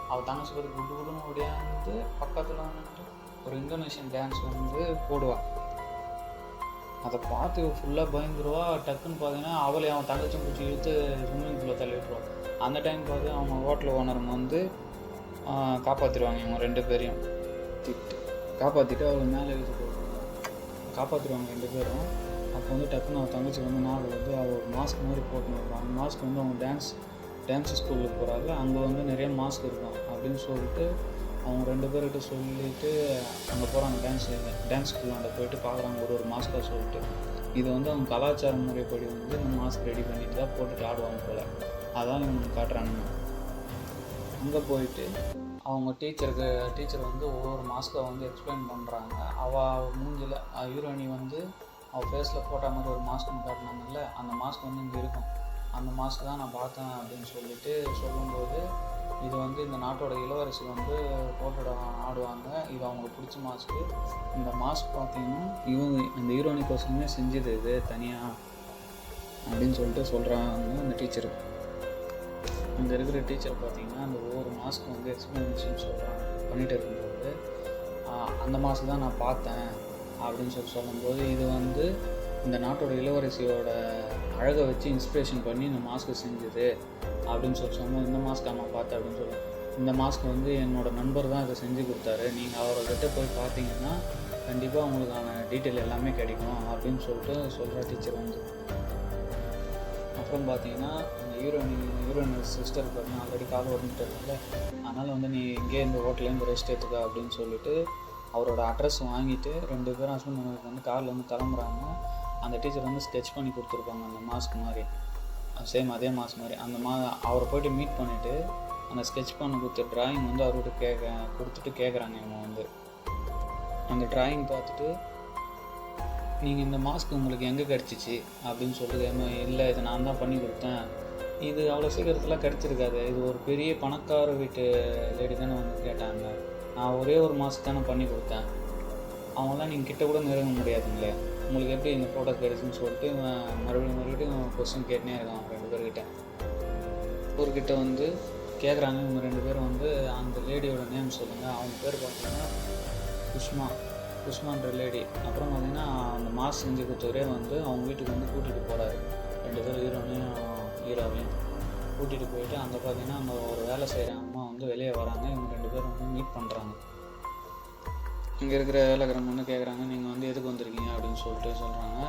அவள் தங்கச்சி பார்த்து குடுன்னு ஒடியாந்து பக்கத்தில் வந்துட்டு ஒரு இந்தோனேஷியன் டான்ஸ் வந்து போடுவாள். அதை பார்த்து ஃபுல்லாக பயந்துருவா. டக்குன்னு பார்த்தீங்கன்னா அவளை அவன் தங்கச்சி பிடிச்சி இழுத்து ஸ்விம்மிங் பூலில் தள்ளிவிட்டுருவான். அந்த டைம் பார்த்து அவங்க ஹோட்டல் ஓனருங்க வந்து காப்பாற்றிடுவாங்க. இவங்க 2 பேரையும் காப்பாற்றிட்டு அவளை மேலே இழுத்து போடுவாங்க. காப்பாற்றிடுவாங்க 2 பேரும். அப்போ வந்து டக்குன்னு அவன் தங்கச்சி வந்து நாள் வந்து அவள் ஒரு மாஸ்க் மாதிரி போட்டுன்னு இருப்பான். அந்த மாஸ்க் வந்து அவங்க டான்ஸ் ஸ்கூலுக்கு போகிறாங்க, அங்கே வந்து நிறைய மாஸ்க் இருக்கும் அப்படின்னு சொல்லிட்டு அவங்க 2 பேர்கிட்ட சொல்லிவிட்டு அங்கே போகிறாங்க. டான்ஸ் ஸ்கூலாண்ட போயிட்டு பார்க்குறாங்க ஒரு மாஸ்க்காக சொல்லிட்டு. இது வந்து அவங்க கலாச்சார முறைப்படி வந்து இந்த மாஸ்க் ரெடி பண்ணிட்டு தான் போட்டுட்டு ஆடுவாங்க போல். அதான் இவங்க காட்டுறானுங்க. அங்கே போயிட்டு அவங்க டீச்சர் வந்து ஒவ்வொரு மாஸ்க்கை வந்து எக்ஸ்பிளைன் பண்ணுறாங்க. அவள் மூஞ்சில் ஹீரோயினி வந்து அவள் ஃபேஸில் போட்ட மாதிரி ஒரு மாஸ்க் காட்டினாங்கல்ல, அந்த மாஸ்க் வந்து இங்கே இருக்கும், அந்த மாஸ்க் தான் நான் பார்த்தேன் அப்படின்னு சொல்லிட்டு சொல்லும்போது இது வந்து இந்த நாட்டோட இளவரசி வந்து போட்டு ஆடுவாங்க, இது அவங்களுக்கு பிடிச்ச மாஸ்க்கு. இந்த மாஸ்க் பார்த்தீங்கன்னா இந்த ஹீரோயினிக்கோசமே செஞ்சது இது தனியாக அப்படின்னு சொல்லிட்டு சொல்கிறாங்க அந்த டீச்சரு. அங்கே இருக்கிற டீச்சர் பார்த்தீங்கன்னா அந்த ஒவ்வொரு மாஸ்க் வந்து எக்ஸ்பிளனேஷன் பண்ணிகிட்டு இருக்கும்போது அந்த மாஸ்க் தான் நான் பார்த்தேன் அப்படின்னு சொல்லும்போது இது வந்து இந்த நாட்டோட இளவரசியோட அழகை வச்சு இன்ஸ்பிரேஷன் பண்ணி இந்த மாஸ்க்கு செஞ்சுது அப்படின்னு சொன்னோம். இந்த மாஸ்க் நான் பார்த்தேன் அப்படின்னு சொல்லி, இந்த மாஸ்க் வந்து என்னோடய நண்பர் தான் இதை செஞ்சு கொடுத்தாரு, நீங்கள் அவர்கிட்ட போய் பார்த்தீங்கன்னா கண்டிப்பாக உங்களுக்கான டீட்டெயில் எல்லாமே கிடைக்கும் அப்படின்னு சொல்லிட்டு சொல்கிற டீச்சர் வந்து. அப்புறம் பார்த்தீங்கன்னா அந்த ஹீரோயின் சிஸ்டர் பார்த்தீங்கன்னா ஆல்ரெடி கால் வந்துட்டு இருக்காங்க, அதனால் வந்து நீ இங்கே இந்த ஹோட்டல்லேருந்து ரெஸ்ட் எடுத்துக்க அப்படின்னு சொல்லிட்டு அவரோட அட்ரஸ் வாங்கிட்டு 2 பேரும் ஹஸ்பண்ட் ஒய்ஃப் வந்து காரில் வந்து கிளம்புறாங்க. அந்த டீச்சர் வந்து ஸ்கெட்ச் பண்ணி கொடுத்துருப்பாங்க அந்த மாஸ்க் மாதிரி, சேம் அதே மாஸ்க் மாதிரி. அவரை போய்ட்டு மீட் பண்ணிவிட்டு அந்த ஸ்கெட்ச் பண்ணி கொடுத்த ட்ராயிங் வந்து அவர்கிட்ட கொடுத்துட்டு கேட்குறாங்க. இவங்க வந்து அந்த ட்ராயிங் பார்த்துட்டு, நீங்கள் இந்த மாஸ்க் உங்களுக்கு எங்கே கிடச்சிச்சு அப்படின்னு சொல்லிட்டு, இல்லை இதை நான் தான் பண்ணி கொடுத்தேன், இது அவ்வளோ சீக்கிரத்தில் கிடச்சிருக்காது, இது ஒரு பெரிய பணக்கார வீட்டு லேடி தானே வந்து கேட்டாங்க, நான் ஒரே ஒரு மாஸ்க் தானே பண்ணி கொடுத்தேன், அவங்களாம் நீங்கள் கிட்ட கூட நெருங்க முடியாதுங்களே, உங்களுக்கு எப்படி இந்த ஃபோட்டோ கிடச்சுன்னு சொல்லிட்டு மறுபடியும் கொஸ்டின் கேட்டுனே இருக்கான் 2 பேர்கிட்ட. ஒருக்கிட்ட வந்து கேட்குறாங்க. இவங்க 2 பேரும் வந்து அந்த லேடியோட நேம் சொல்லுங்கள். அவங்க பேர் பார்த்தீங்கன்னா குஷ்மான்ற லேடி. அப்புறம் பார்த்தீங்கன்னா அந்த மாஸ்க் செஞ்சு கொடுத்தவரே வந்து அவங்க வீட்டுக்கு வந்து கூட்டிகிட்டு போகிறாரு. 2 பேர் ஹீரோவையும் கூட்டிகிட்டு போயிட்டு அங்கே பார்த்தீங்கன்னா அங்கே ஒரு வேலை செய்கிற அம்மா வந்து வெளியே வராங்க. இவங்க 2 பேரும் வந்து மீட் பண்ணுறாங்க. இங்கே இருக்கிற வேலைக்காரங்க வந்து கேட்குறாங்க, நீங்கள் வந்து எதுக்கு வந்திருக்கீங்க அப்படின்னு சொல்கிறாங்க.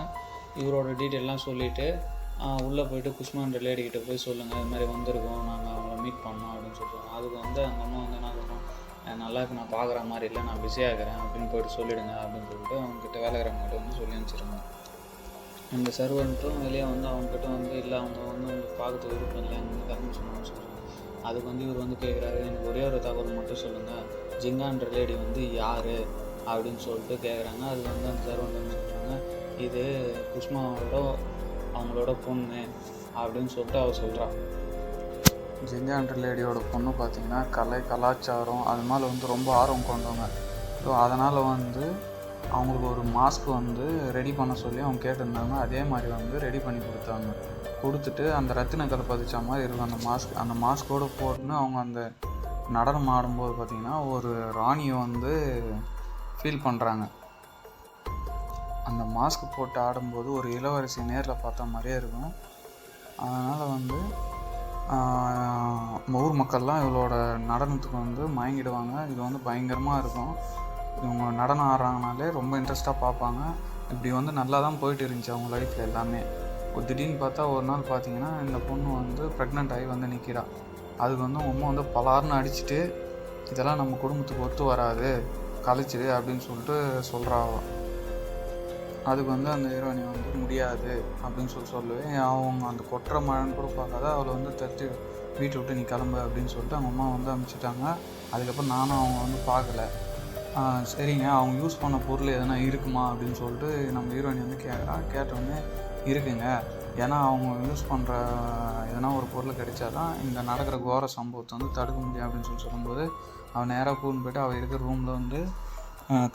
இவரோட டீட்டெயிலெலாம் சொல்லிவிட்டு உள்ளே போய்ட்டு குஷ்மான்ற லேடிக்கிட்ட போய் சொல்லுங்கள், இது மாதிரி வந்திருக்கோம், நாங்கள் அவங்கள மீட் பண்ணோம் அப்படின்னு சொல்கிறாங்க. அதுக்கு வந்து அந்த அம்மா வந்து என்ன சொல்கிறோம், நல்லா இருக்கு, நான் பார்க்குற மாதிரி இல்லை, நான் பிஸியாக இருக்கிறேன் அப்படின்னு போய்ட்டு சொல்லிவிடுங்க அப்படின்னு சொல்லிட்டு அவங்ககிட்ட வேலைக்காரங்கிட்ட வந்து சொல்லி அனுப்பிச்சிருங்க. இந்த சர்வெண்ட்டும் வெளியே வந்து அவங்ககிட்ட வந்து இல்லை, அவங்க வந்து உங்களுக்கு பார்க்கறதுக்கு விருப்பம் இல்லை, அவங்க கிளம்பி சொன்னான்னு சொல்கிறாங்க. அதுக்கு வந்து இவர் வந்து கேட்குறாரு, எனக்கு ஒரே ஒரு தகவல் மட்டும் சொல்லுங்கள், ஜிங்கான்ற லேடி வந்து யார் அப்படின்னு சொல்லிட்டு கேட்குறாங்க. அதுக்கு வந்து அந்த சர்வெண்ட் வந்து சொல்கிறாங்க, இது அவங்களோட பொண்ணு அப்படின்னு சொல்லிட்டு அவர் சொல்கிறான். ஜிங்கான்ற லேடியோட பொண்ணு பார்த்திங்கன்னா கலாச்சாரம் அது மாதிரி வந்து ரொம்ப ஆர்வம் கொண்டவங்க. ஸோ அதனால் வந்து அவங்களுக்கு ஒரு மாஸ்க் வந்து ரெடி பண்ண சொல்லி அவங்க கேட்டிருந்தாங்க. அதே மாதிரி வந்து ரெடி பண்ணி கொடுத்துட்டு அந்த ரத்தினக்கல் பதிச்ச மாதிரி இருக்கும் அந்த மாஸ்கோடு போட்டுன்னு அவங்க அந்த நடனம் ஆடும்போது பார்த்திங்கன்னா ஒரு ராணியை வந்து ஃபீல் பண்ணுறாங்க. அந்த மாஸ்க் போட்டு ஆடும்போது ஒரு இளவரசி நேரில் பார்த்த மாதிரியே இருக்கும். அதனால் வந்து ஊர் மக்கள்லாம் இவளோட நடனத்துக்கு வந்து மயங்கிடுவாங்க. இது வந்து பயங்கரமாக இருக்கும். இவங்க நடனம் ஆடுறாங்கனாலே ரொம்ப இன்ட்ரெஸ்ட்டாக பார்ப்பாங்க. இப்படி வந்து நல்லா தான் போயிட்டு இருந்துச்சு அவங்க லைஃப்பில் எல்லாமே. ஒரு திடீர்னு பார்த்தா ஒரு நாள் பார்த்திங்கன்னா இந்த பொண்ணு வந்து ப்ரெக்னென்ட் ஆகி வந்து நிற்கிறா. அதுக்கு வந்து அவங்க அம்மா வந்து பலார்னு அடிச்சுட்டு, இதெல்லாம் நம்ம குடும்பத்துக்கு ஒத்து வராது, கழிச்சிடு அப்படின்னு சொல்லிட்டு சொல்கிறா. அதுக்கு வந்து அந்த ஹீரோயினி வந்து முடியாது அப்படின்னு சொல்லுவேன். அவங்க அந்த கொட்டுற மழைன்னு கூட பார்க்காத அவளை வந்து தட்டி வீட்டை விட்டு நீ கிளம்பு அப்படின்னு சொல்லிட்டு அவங்க அம்மா வந்து அனுப்பிச்சிட்டாங்க. அதுக்கப்புறம் நானும் அவங்க வந்து பார்க்கல. சரிங்க, அவங்க யூஸ் பண்ண பொருள் எதனா இருக்குமா அப்படின்னு சொல்லிட்டு நம்ம ஹீரோயினி வந்து கேட்டோடனே இருக்குங்க, ஏன்னா அவங்க யூஸ் பண்ணுற எதனா ஒரு பொருள் கிடைச்சா தான் இந்த நடக்கிற கோர சம்பவத்தை வந்து தடுக்க முடியும் அப்படின்னு சொல்லும்போது அவன் நேராக கூட்டின்னு போய்ட்டு அவள் இருக்கிற ரூமில் வந்து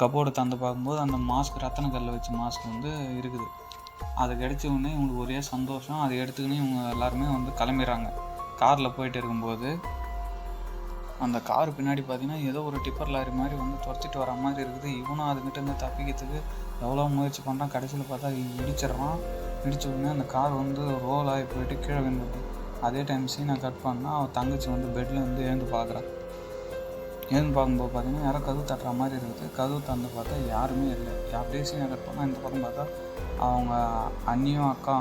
கபோர்டை தந்து பார்க்கும்போது அந்த மாஸ்க் ரத்தனக்கல்லில் வச்ச மாஸ்க் வந்து இருக்குது. அது கிடைச்ச உடனே இவங்களுக்கு ஒரே சந்தோஷம். அதை எடுத்துக்கினே இவங்க எல்லாருமே வந்து கிளம்பிடுறாங்க. காரில் போயிட்டு இருக்கும்போது அந்த கார் பின்னாடி பார்த்திங்கன்னா ஏதோ ஒரு டிப்பர் லாரி மாதிரி வந்து துரத்திட்டு வர மாதிரி இருக்குது. இவனும் அதுக்கிட்ட இருந்து தப்பிக்கிறதுக்கு எவ்வளோ முயற்சி பண்ணுறான். கடைசியில் பார்த்தா இடிச்சிடறான். இடித்த உடனே அந்த கார் வந்து ரோல் ஆகி போயிட்டு கீழே விழுந்துட்டு, அதே டைம் சீனை கட் பண்ணால் அவன் தங்கச்சி வந்து பெட்டில் வந்து எழுந்து பார்க்குறான். எழுந்து பார்க்கும்போது பார்த்திங்கன்னா யாரோ கதவு தட்டுற மாதிரி இருக்குது. கதவு தந்து பார்த்தா யாருமே இல்லை. அப்படியே சீனை கட் பண்ணால் இந்த பக்கம் பார்த்தா அவங்க அண்ணியும் அக்கா.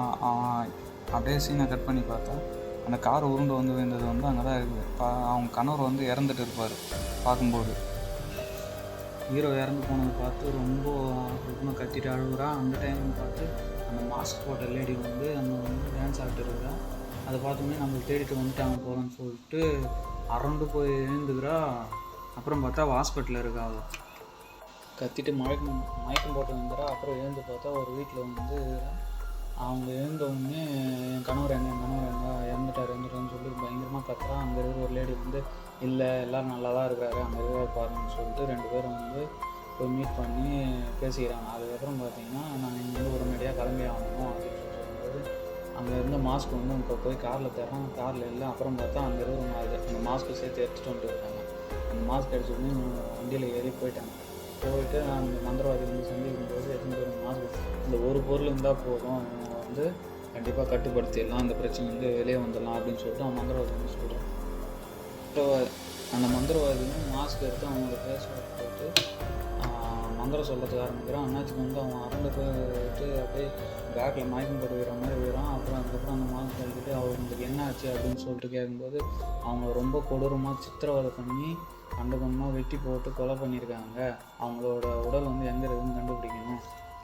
அப்படியே சீனை கட் பண்ணி பார்த்தா அந்த கார் உருண்டு வந்து விழுந்தது வந்து அங்கே தான் இருக்குது. அவங்க கணவர் வந்து இறந்துட்டு இருப்பார். பார்க்கும்போது ஹீரோ இறந்து போனதை பார்த்து ரொம்ப கத்திட்டு அழுகுறா. அந்த டைம் பார்த்து அந்த மாஸ்க் போட்ட லேடி வந்து அங்கே வந்து டான்ஸ் ஆகிட்டு இருக்கிறா. அதை பார்த்தோன்னே நம்மளுக்கு தேடிட்டு வந்துட்டாங்க போகிறோன்னு சொல்லிட்டு அரண்டு போய் எழுந்துக்கிறா. அப்புறம் பார்த்தா ஹாஸ்பிட்டலில் இருக்கா. அவள் கத்திட்டு மயக்கம் போட்டு வந்துடுறா. அப்புறம் எழுந்து பார்த்தா ஒரு வீட்டில் வந்து அவங்க எழுந்தவுடனே என் கணவர் எங்கே இறந்துட்டாருன்னு சொல்லி பயங்கரமாக கத்துறா. அங்கே இருக்கிற ஒரு லேடி வந்து இல்லை, எல்லோரும் நல்லா தான் இருக்கிறாரு, அங்கே இருக்கிற பாருன்னு சொல்லிட்டு 2 பேரும் வந்து போய் மீட் பண்ணி பேசிக்கிறாங்க. அதுக்கப்புறம் பார்த்திங்கன்னா நாங்கள் இங்கே வந்து உடனடியாக கிளம்பி ஆகணும் அப்படின்னு சொல்லும்போது அங்கே இருந்த மாஸ்க் வந்து இப்போ போய் காரில் தர்றாங்க. காரில் இல்லை. அப்புறம் பார்த்தா அங்கே இருக்கிற அந்த மாஸ்க்கு சேர்த்து எடுத்துகிட்டு வந்துருக்காங்க. அந்த மாஸ்க் அடிச்சுட்டு வண்டியில் ஏறி போயிட்டு அந்த மந்திரவாதி வந்து சந்திக்கும்போது எடுத்துகிட்டு போகிற மாஸ்க் இந்த ஒரு பொருள் இருந்தால் போதும், வந்து கண்டிப்பாக கட்டுப்படுத்திடலாம், அந்த பிரச்சனை வந்து வெளியே வந்துடலாம் அப்படின்னு சொல்லிட்டு அவன் மந்திரவாதி வந்து சொல்கிறான். அந்த மந்திரவாதியும் மாஸ்க் எடுத்து அவங்களோட ஃபேஸ் போட்டு மந்திரம் சொல்கிறதுக்கு ஆரம்பிக்கிறான். அண்ணாச்சிக்கு வந்து அவன் அரண்டு போயிட்டு அப்படியே பேக்கில் மயக்கம் போட்டு விடுற மாதிரி விடுறான். அப்புறம் அதுக்கப்புறம் அந்த மாஸ்க் கழிக்கிட்டு அவங்களுக்கு என்ன ஆச்சு அப்படின்னு சொல்லிட்டு கேட்கும்போது அவங்க ரொம்ப கொடூரமாக சித்திரவதை பண்ணி கண்டபமாக வெட்டி போட்டு கொலை பண்ணியிருக்காங்க, அவங்களோட உடல் வந்து எங்கே இருக்குதுன்னு கண்டுபிடிக்கணும்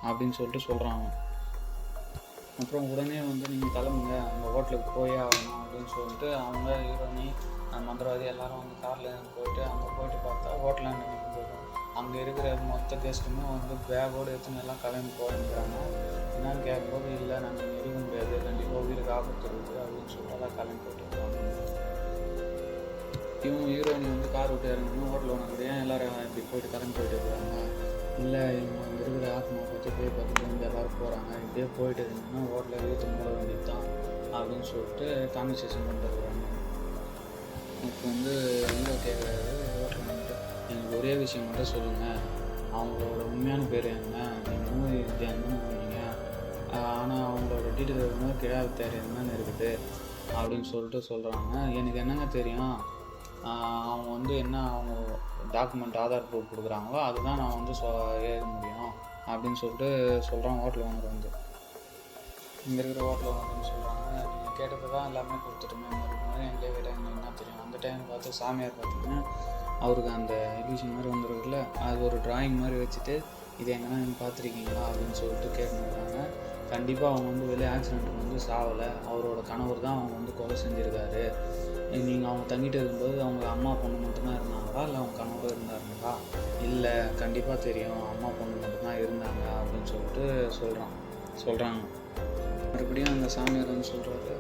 அப்படின்னு சொல்லிட்டு சொல்கிறாங்க. அப்புறம் உடனே வந்து நீங்கள் கிளம்புங்க, அந்த ஹோட்டலுக்கு போயே ஆகணும் அப்படின்னு சொல்லிட்டு அவங்க ஹீரோனி மந்திரவாதி எல்லோரும் வந்து காரில் போயிட்டு அங்கே போயிட்டு பார்த்தா ஹோட்டலில் நினைக்கும் போதும் அங்கே இருக்கிற மொத்த கெஸ்ட்டுமே வந்து பேக்கோடு எடுத்துன்னு எல்லாம் கிளம்பி போகிறாங்க. என்னன்னு கேட்கும்போது இல்லை நாங்கள் இருக்க முடியாது, கண்டிப்பாக உயிருக்கு ஆபத்து இருக்குது அப்படின்னு சொல்லிட்டு எல்லாம் கிளம்பி போயிட்டு இருக்காங்க. இவங்க ஹீரோயினி வந்து கார் விட்டு இறங்கணும் ஹோட்டலில் ஒன்று ஏன் எல்லோரும் இப்படி போயிட்டு கிளம்பி போயிட்டு இருக்காங்க, இல்லை இவங்க அங்கே இருக்கிற ஆத்மா பற்றி போய் பார்த்துட்டு வந்து எல்லோரும் போகிறாங்க, இப்படியே போயிட்டு இருந்தீங்கன்னா ஹோட்டலில் இழுத்து மூட வேண்டியது தான் அப்படின்னு சொல்லிட்டு கான்வர்சேஷன் பண்ணிட்டுருக்குறாங்க. இப்போ வந்து ஹீரோ கேட்குறாரு ஹோட்டலில் வந்துட்டு எனக்கு ஒரே விஷயம் மட்டும் சொல்லுங்கள், அவங்களோட உண்மையான பேர் என்ன, நீங்கள் மூவி என்னன்னு சொன்னீங்க, ஆனால் அவங்களோட டீட்டெயில் வந்து கிடையாது தேர் என்னன்னு இருக்குது அப்படின்னு சொல்லிட்டு சொல்கிறாங்க. எனக்கு என்னங்க தெரியும், அவங்க வந்து என்ன அவங்க டாக்குமெண்ட் ஆதார் ப்ரூஃப் கொடுக்குறாங்களோ அதுதான் நான் வந்து எழுத முடியும் அப்படின்னு சொல்லிட்டு சொல்கிறான். ஹோட்டல் ஓனர் வந்து இங்கே இருக்கிற ஹோட்டல் ஓனர்னு சொல்கிறாங்க, நீங்கள் கேட்டது தான் எல்லாமே கொடுத்துட்டுமே மறுபடியும் எங்களே விட எங்களுக்கு என்ன தெரியும். அந்த டைம் பார்த்து சாமியார் பார்த்திங்கன்னா அவருக்கு அந்த எலிவிஷன் மாதிரி வந்துருக்குல்ல, அது ஒரு ட்ராயிங் மாதிரி வச்சுட்டு இது எங்கன்னா நீங்கள் பார்த்துருக்கீங்களா அப்படின்னு சொல்லிட்டு கேட்குறாங்க. கண்டிப்பாக அவங்க வந்து வெளியே ஆக்சிடென்ட்டுக்கு வந்து சாவலை, அவரோட கணவர் தான் அவங்க வந்து கொலை செஞ்சுருக்காரு. நீங்கள் அவங்க தங்கிட்டு இருக்கும்போது அவங்க அம்மா பொண்ணு மட்டும்தான் இருந்தாங்களா இல்லை அவங்க கணவர் இருந்தாருங்களா, இல்லை கண்டிப்பாக தெரியும் அம்மா பொண்ணு மட்டும்தான் இருந்தாங்க அப்படின்னு சொல்லிட்டு சொல்கிறாங்க. மறுபடியும் அந்த சாமியார் வந்து சொல்கிறாரு,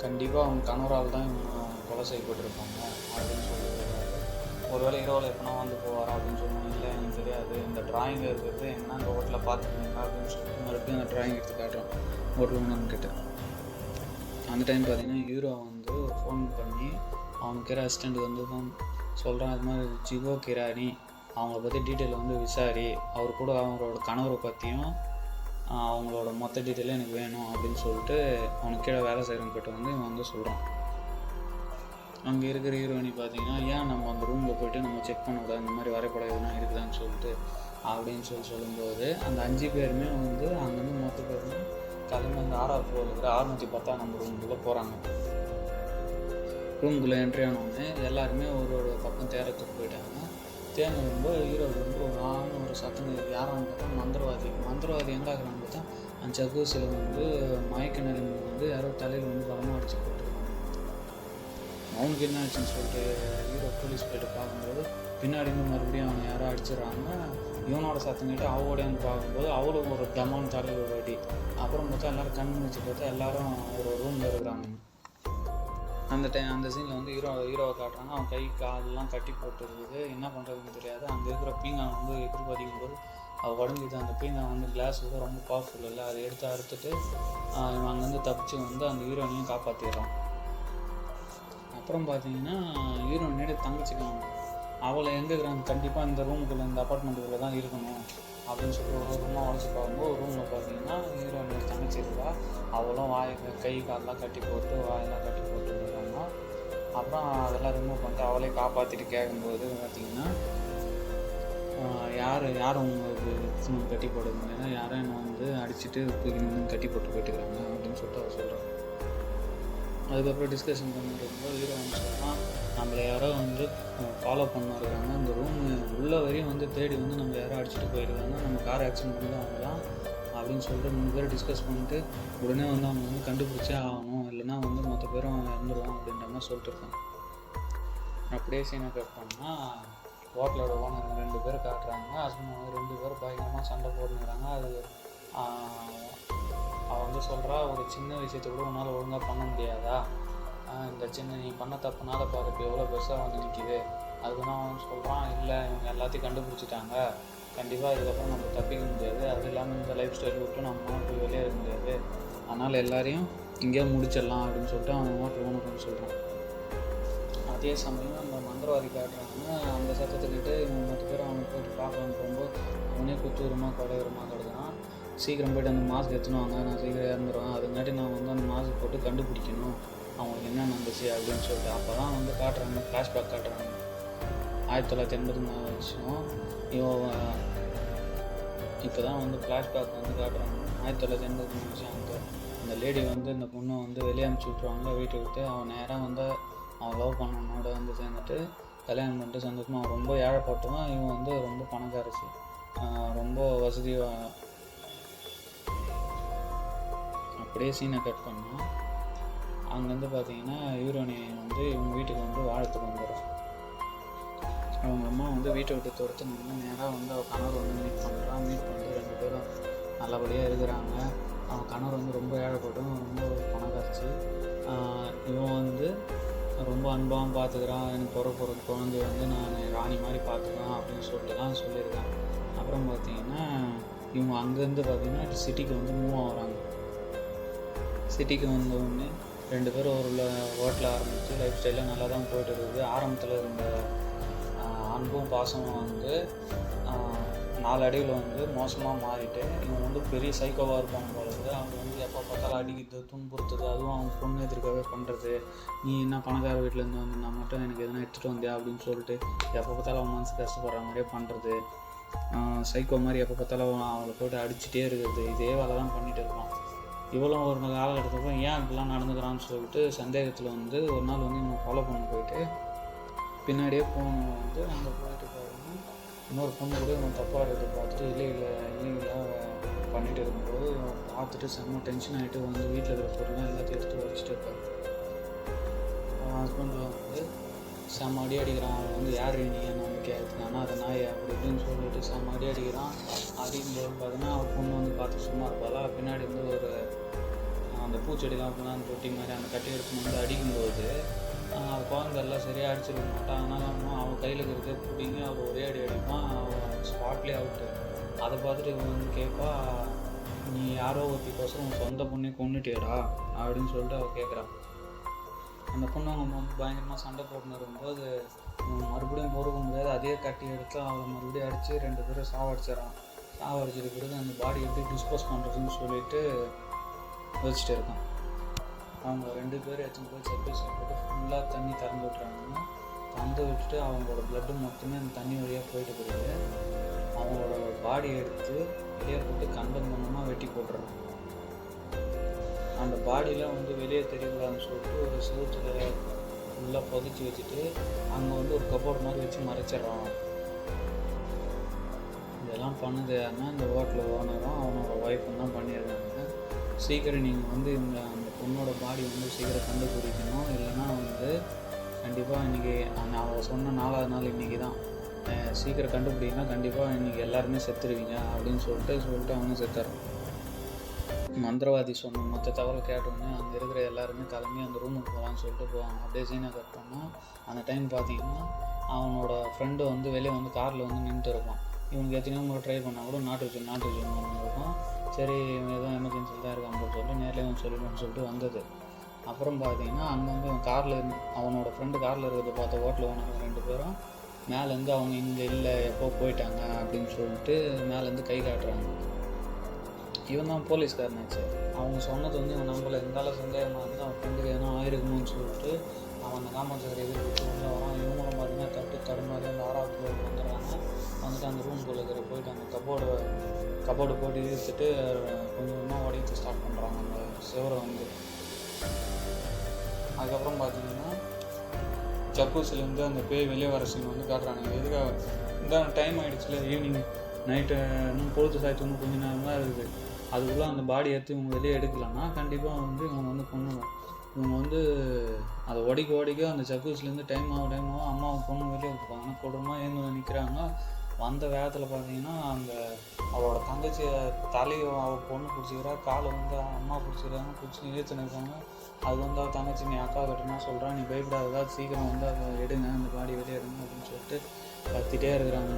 கண்டிப்பாக அவங்க கணவரால் தான் இவங்க கொலை செய்யப்பட்டிருப்பாங்க அப்படின்னு சொல்லிட்டு ஒருவேளை இரவில் எப்போனா வந்து போவாரா அப்படின்னு சொல்லுவாங்க. இல்லை எனக்கு தெரியாது, இந்த ட்ராயிங் இருக்கிறது என்ன அந்த ஹோட்டலில் பார்த்துருக்கீங்களா அப்படின்னு சொல்லிட்டு மறுபடியும் அந்த ட்ராயிங் எடுத்து காட்டுறோம் ஹோட்டல் ஓனர்கிட்ட. அந்த டைம் பார்த்தீங்கன்னா ஹீரோ வந்து ஃபோன் பண்ணி அவங்க கிற அசிஸ்டண்ட்டுக்கு வந்து ஃபோன் சொல்கிறான், அது மாதிரி ஜிகோ கிரானி அவங்கள பற்றி டீட்டெயில் வந்து விசாரி, அவர் கூட அவங்களோட கணவரை பற்றியும் அவங்களோட மொத்த டீட்டெயிலும் எனக்கு வேணும் அப்படின்னு சொல்லிட்டு அவனுக்கு கீழே வேலை செய்கிறவங்கிட்ட வந்து இவன் வந்து சொல்கிறான். அங்கே இருக்கிற ஹீரோயினி பார்த்தீங்கன்னா ஏன் நம்ம அந்த ரூமில் போய்ட்டு நம்ம செக் பண்ணக்கூடாது, இந்த மாதிரி வரைபடம் எதுனா இருக்குதான்னு சொல்லிட்டு அப்படின்னு சொல்லும்போது அந்த 5 பேருமே வந்து அங்கேருந்து மொத்த பேருமே கிளம்பி அந்த 6வது ஃப்ளோர் இருக்கிற 610 நம்பர் ரூமுக்குள்ளே போகிறாங்க. ரூமுக்குள்ளே என்ட்ரி ஆனோடனே எல்லாருமே ஒரு பக்கம் தேரத்துக்கு போயிட்டாங்க. தேங்க வரும்போது ஹீரோவுக்கு வந்து ஒரு ஒரு சத்தம் யாரான்னு பார்த்தா மந்திரவாதி எங்கே ஆகிறான்னு பார்த்தா அந்த ஜக்கூசில் வந்து மயக்க நிலைமை வந்து யாரோ தலையில் வந்து பலமாக அடிச்சு போட்டுருக்காங்க. அவனுக்கு என்ன ஆச்சுன்னு சொல்லிட்டு ஹீரோ போலீஸ் போய்ட்டு பார்க்கும்போது பின்னாடி இருந்து மறுபடியும் அவனை யாரோ அடிச்சிடறாங்க. இவனோட சத்தம் கேட்டு அவளோட வந்து பார்க்கும்போது அவளும் ஒரு டமான் தலையில் ஒரு அடி. அப்புறம் பார்த்தா எல்லோரும் கண்ணு வச்சு பார்த்தா எல்லோரும் ஒரு ரூமில் இருக்கிறாங்க. அந்த சீனில் வந்து ஹீரோவை காட்டுறாங்க. அவன் கை காலெலாம் கட்டி போட்டு இருக்குது, என்ன பண்ணுறதுன்னு தெரியாது. அங்கே இருக்கிற பீங்கான் வந்து எதிர்பார்க்கும் போது அவள் உடஞ்சிது. அந்த பீங்கான் வந்து கிளாஸ் வந்து ரொம்ப பவர்ஃபுல் இல்லை, அதை எடுத்து அறுத்துட்டு இவன் அங்கேருந்து தப்பிச்சு வந்து அந்த ஹீரோயினையும் காப்பாற்றிடுறான். அப்புறம் பார்த்தீங்கன்னா ஹீரோயினோட தங்கச்சிக்காங்க, அவளை எங்கே இருக்கிறாங்க, கண்டிப்பாக இந்த ரூமுக்குள்ளே இந்த அப்பார்ட்மெண்ட்டுக்குள்ளே தான் இருக்கணும் அப்படின்னு சொல்லிட்டு ஒரு ரூமாக உடச்சி பார்க்கும்போது ஒரு ரூமில் பார்த்தீங்கன்னா ஹீரோயினோட தங்கச்சி இருக்கா. அவளும் கை காலெலாம் கட்டி போட்டு வாயெல்லாம் கட்டி போட்டு இருக்காங்க. அப்புறம் அதெல்லாம் ரிமூவ் பண்ணிட்டு அவளே காப்பாற்றிட்டு கேட்கும்போது பார்த்தீங்கன்னா யார் உங்களுக்கு கட்டி போடுங்க, ஏன்னா யாரும் என்னை வந்து அடிச்சுட்டு தூக்கி கட்டி போட்டு போயிட்டுருக்காங்க அப்படின்னு சொல்லிட்டு அவர் சொல்கிறான். அதுக்கப்புறம் டிஸ்கஷன் பண்ணிட்டு ஹீரோ வந்து சொல்கிறான், நம்மளை யாரோ வந்து ஃபாலோ பண்ணிருக்காங்க, அந்த ரூம் உள்ள வரையும் வந்து தேடி வந்து நம்ம யாரோ அடிச்சுட்டு போயிருக்காங்க, நம்ம கார் ஆக்சிடென்ட் பண்ணி அவங்க தான் அப்படின்னு சொல்லிட்டு 3 பேர் டிஸ்கஸ் பண்ணிட்டு உடனே வந்து அவங்க வந்து கண்டுபிடிச்சே ஆகணும், இல்லைனா வந்து மொத்த பேரும் அவங்க இறந்துடுவோம் அப்படின்ற மாதிரி சொல்லிட்டு இருக்காங்க. அப்படியே சீனை கட் பண்ணால் ஹோட்டலோட ஓனர் 2 பேர் காட்டுறாங்க. ஹஸ்பண்ட் வந்து 2 பேர் பயங்கரமாக சண்டை போட்டுக்கிறாங்க. அது அவன் வந்து சொல்கிறா, ஒரு சின்ன விஷயத்தை கூட உன்னால் ஒழுங்காக பண்ண முடியாதா, இந்த சின்ன நீ பண்ண தப்புனால பாரு இப்போ எவ்வளோ பெருசாக வந்து நிற்கிது. அதுக்கு தான் அவன் சொல்கிறான், இல்லை இவங்க எல்லாத்தையும் கண்டுபிடிச்சிட்டாங்க, கண்டிப்பாக இதுக்கப்புறம் நம்ம தப்பிக்க முடியாது, அது இல்லாமல் இந்த லைஃப் ஸ்டைல் விட்டு நம்ம போய் வெளியே இருக்க முடியாது, அதனால் எல்லாரையும் இங்கேயே முடிச்சிடலாம் அப்படின்னு சொல்லிட்டு அவன் ஹோட்டல் ஓனர்னு சொல்கிறான். அதே சமயம் அந்த மந்திரவாதி காட்டுறாங்க. அந்த சத்தத்துக்கிட்டு இவங்க மொத்த பேரும் அவனை போயிட்டு பார்க்கலான்னு போகும்போது அவனே குத்தூரமாக கொடையூரமாக கிடக்குறான். சீக்கிரம் போய்ட்டு அந்த மாஸ்க் எடுத்துனுவாங்க, நான் சீக்கிரம் இறந்துடுவேன், அதுங்காட்டி நான் வந்து அந்த மாஸ்க் போட்டு கண்டுபிடிக்கணும் அவங்களுக்கு என்ன நடந்துச்சு அப்படின்னு சொல்லிட்டு. அப்போ தான் வந்து காட்டுறாங்க, ஃப்ளாஷ்பேக் காட்டுறாங்க. 1984 வருஷம் இப்போ தான் வந்து ஃப்ளாஷ்பேக் வந்து காட்டுறாங்க. 1985 விஷயம். அந்த லேடி வந்து இந்த பொண்ணை வந்து வெளியே அனுப்பிச்சி விட்ருவாங்க வீட்டை விட்டு. அவன் நேராக வந்து அவன் லவ் பண்ணனோட வந்து சேர்ந்துட்டு கல்யாணம் பண்ணிட்டு சந்தோஷமாக. அவன் ரொம்ப ஏழைப்பட்டுவான், இவன் வந்து ரொம்ப பணக்காரச்சு, ரொம்ப வசதி. அப்படியே சீனை கட் பண்ணால் அங்கேருந்து பார்த்தீங்கன்னா ஹீரோனி வந்து இவங்க வீட்டுக்கு வந்து வாழத்துக்கு வந்துடும். அவங்க அம்மா வந்து வீட்டை விட்டு துரத்துனோம்னா நேராக வந்து அவள் கணவர் வந்து மீட் பண்ணுறான். மீட் பண்ணிட்டு 2 பேரும் நல்லபடியாக இருக்கிறாங்க. அவன் கணவர் வந்து ரொம்ப ஏழைப்பட்டும், ரொம்ப பணக்காரச்சு. இவன் வந்து ரொம்ப அன்பாகவும் பார்த்துக்கிறான். எனக்கு பிறகு குழந்தை வந்து நான் ராணி மாதிரி பார்த்துக்கலாம் அப்படின்னு சொல்லிட்டுலாம் சொல்லியிருக்கான். அப்புறம் பார்த்தீங்கன்னா இவங்க அங்கேருந்து பார்த்தீங்கன்னா சிட்டிக்கு வந்து மூவ் ஆகுறாங்க. சிட்டிக்கு வந்தவுடனே 2 பேரும் ஒரு ஹோட்டலில் ஆரம்பித்து லைஃப் ஸ்டைலில் நல்லா தான் போய்ட்டு இருக்குது. ஆரம்பத்தில் இருந்த அன்பும் பாசமும் வந்து 4 அடியில் வந்து மோசமாக மாறிட்டு இவன் வந்து பெரிய சைக்கோவாக இருப்பாங்க போல இருக்குது. அவங்க வந்து எப்போ பார்த்தாலும் அடிக்கிறது, துன்புறுத்துறது, அதுவும் அவங்க பொண்ணு எதிர்க்கவே பண்ணுறது. நீ என்ன பணக்கார வீட்டிலேருந்து வந்து நான் மட்டும் எனக்கு எதனா எடுத்துகிட்டு வந்தியா அப்படின்னு சொல்லிட்டு எப்போ பார்த்தாலும் அவன் மனசு கஷ்டப்படுற மாதிரியே பண்ணுறது. சைக்கோ மாதிரி எப்போ பார்த்தாலும் அவளை போட்டு அடிச்சுட்டே இருக்கிறது. இதே வேலை தான் பண்ணிகிட்டு இருப்பான். இவ்வளோ ஒரு காலகட்டத்துக்கு ஏன் இப்படிலாம் நடந்துக்கிறான்னு சொல்லிட்டு சந்தேகத்தில் வந்து ஒரு நாள் வந்து இவன் ஃபாலோ பண்ண போயிட்டு பின்னாடியே போகணும் வந்து அங்கே போயிட்டு பாருங்கள் இன்னொரு பொண்ணு கூட இவன் தப்பாக இருக்கிறத பார்த்துட்டு இல்லை பண்ணிகிட்டு இருக்கும்போது இவன் பார்த்துட்டு செம்ம டென்ஷன் ஆகிட்டு வந்து வீட்டில் இருக்கிற பொருள்லாம் எல்லாத்தையும் எடுத்து வச்சுட்டு இருப்பார். அவன் ஹஸ்பண்ட் வந்து செம்ம அடி அடிக்கிறான். அவன் வந்து யார் நீ நான் கேட்குறேன் ஆனால் அதை நாய் அப்படி இப்படின்னு சொல்லிட்டு செம்ம அடி அடிக்கிறான். அடிக்கும்போது பார்த்தீங்கன்னா அவன் பொண்ணு வந்து பார்த்து சும்மா இருப்பாளா. பின்னாடி வந்து ஒரு அந்த பூச்செடிலாம் அப்படின்னா அந்த தொட்டி மாதிரி அந்த கட்டி எடுத்துன்னு வந்து அடிக்கும்போது குழந்தெல்லாம் சரியாக அடிச்சிருக்க மாட்டான். ஆனால் அவன் கையில் இருக்கிறதே பிடிங்க அவர் ஒரே அடி அடிப்பான். அவன் ஸ்பாட்லேயே அவுட்டு. அதை பார்த்துட்டு இவன் வந்து கேட்பா, நீ யாரோ ஒருத்திக்கோசம் உன் சொந்த பொண்ணே கொண்டுட்டியடா அப்படின்னு சொல்லிட்டு அவள் கேட்குறான். அந்த பொண்ணு அவங்க வந்து பயங்கரமாக சண்டை போட்டுன்னு இருக்கும்போது மறுபடியும் பொறுக்க முடியாது. அதே கட்டி எடுத்து அவளை மறுபடியும் அடித்து 2 பேரும் சாவடிச்சிடறான். சாவடிச்சிட்டு பிறகு அந்த பாடி எப்படி டிஸ்போஸ் பண்ணுறதுன்னு சொல்லிட்டு வச்சுட்டு இருக்கான். அவங்க 2 பேரும் எடுத்துன்னு போய் சர்வீஸில் போட்டு ஃபுல்லாக தண்ணி திறந்து விட்டுறாங்க. திறந்து விட்டுட்டு அவங்களோட ப்ளட்டு மொத்தமே அந்த தண்ணி வழியாக போயிட்டு போயிடுது. அவங்களோட பாடியை எடுத்து வெளியே போட்டு கண்டம் பண்ணமாக வெட்டி போட்டுறாங்க. அந்த பாடியெலாம் வந்து வெளியே தெரியக்கூடாதுன்னு சொல்லிட்டு ஒரு செவுத்தில் ஃபுல்லாக புதைச்சி வச்சுட்டு அங்கே வந்து ஒரு கபோர்டு மாதிரி வச்சு மறைச்சிட்றான். இதெல்லாம் பண்ணுது யாருன்னா இந்த ஹோட்டல் ஓனரும் அவனோட ஒய்ஃபும் தான் பண்ணியிருக்காங்க. சீக்கிரம் நீங்கள் வந்து அந்த பொண்ணோட பாடி வந்து சீக்கிரம் கண்டுபிடிக்கணும், இல்லைன்னா வந்து கண்டிப்பாக இன்றைக்கி அவள் சொன்ன 4வது நாள் இன்றைக்கி தான், சீக்கிரம் கண்டுபிடிங்கன்னா கண்டிப்பாக இன்றைக்கி எல்லாருமே செத்துருவீங்க அப்படின்னு சொல்லிட்டு அவனும் செத்துறான். மந்திரவாதி சொன்ன மொத்த தகவல் கேட்டோன்னே அங்கே இருக்கிற எல்லாருமே கிளம்பி அந்த ரூமுக்கு போகலான்னு சொல்லிட்டு போவாங்க. அப்படியே சீனை கட் பண்ணால் அந்த டைம் பார்த்தீங்கன்னா அவனோட ஃப்ரெண்டு வந்து வெளியே வந்து காரில் வந்து நின்றுட்டு இருப்பான். இவனுக்கு எத்தனையோ முறை ட்ரை பண்ணால் கூட நாட்டு வச்சு இருக்கும். சரி இவன் எதுவும் எமர்ஜென்சியில் தான் இருக்கான்னு சொல்லிட்டு நேரில் வந்து சொல்லிடுன்னு சொல்லிட்டு வந்தது. அப்புறம் பார்த்தீங்கன்னா அங்கே வந்து இவன் காரில் அவனோட ஃப்ரெண்டு காரில் இருக்கிறத பார்த்த ஹோட்டல் ஓனர் 2 பேரும் மேலேருந்து அவங்க இங்கே இல்லை எப்போ போயிட்டாங்க அப்படின்னு சொல்லிட்டு மேலேருந்து கை காட்டுறாங்க. இவன் தான் போலீஸ்காரனாச்சு. அவங்க சொன்னது வந்து இவன் நம்மளை இருந்தாலும் சந்தேகமாக இருந்து அவன் ஃப்ரெண்டுக்கு எதனா ஆயிருக்குமோன்னு சொல்லிட்டு அவன் அந்த காமராஜர் எதிர்த்து உள்ளே வரான். இவங்களும் பார்த்தீங்கன்னா தடுமாறி அந்த 6வது ஃப்ளோருக்கு வந்துடுறாங்க. வந்துட்டு அந்த ரூம்குள்ளே இருக்கிற போயிட்டு அந்த கபோர்டு போட்டு இழுத்துட்டு கொஞ்சம் கொஞ்சமாக உடைத்து ஸ்டார்ட் பண்ணுறாங்க அந்த சுவரை வந்து. அதுக்கப்புறம் பார்த்தீங்கன்னா ஜக்கூசிலேருந்து அந்த பேய் வெளியே வர சீன் வந்து காட்டுறாங்க. எதுக்காக இந்த டைம் ஆகிடுச்சுல, ஈவினிங் நைட்டு இன்னும் பொழுது சாய்த்து இன்னும் கொஞ்சம் நேரம் தான் இருக்குது. அதுக்குள்ளே அந்த பாடி எடுத்து இவங்க வெளியே எடுக்கலாம்னா கண்டிப்பாக வந்து இவங்க வந்து கொண்டுடும். இவங்க வந்து அதை உடைக்க அந்த ஜக்கூஸ்லேருந்து டைம் ஆகும் அம்மாவும் பொண்ணு வெளியே விட்டுருப்பாங்க. கொடூரமாக ஏந்து நிற்கிறாங்க. வந்த வேகத்தில் பார்த்தீங்கன்னா அந்த அவளோட தங்கச்சியை தலையை அவள் பொண்ணு பிடிச்சிக்கிறா, காலை வந்து அம்மா பிடிச்சிக்கிறாங்க, பிடிச்சி இழுத்துன்னு இருக்காங்க. அது வந்து அவள் தங்கச்சி நீ அக்கா கிட்டனா சொல்கிறான், நீ பயப்படாததா, சீக்கிரம் வந்து அதை எடுங்க, அந்த பாடி வெளியே எடுங்க அப்படின்னு சொல்லிட்டு கத்திட்டே இருக்கிறாங்க.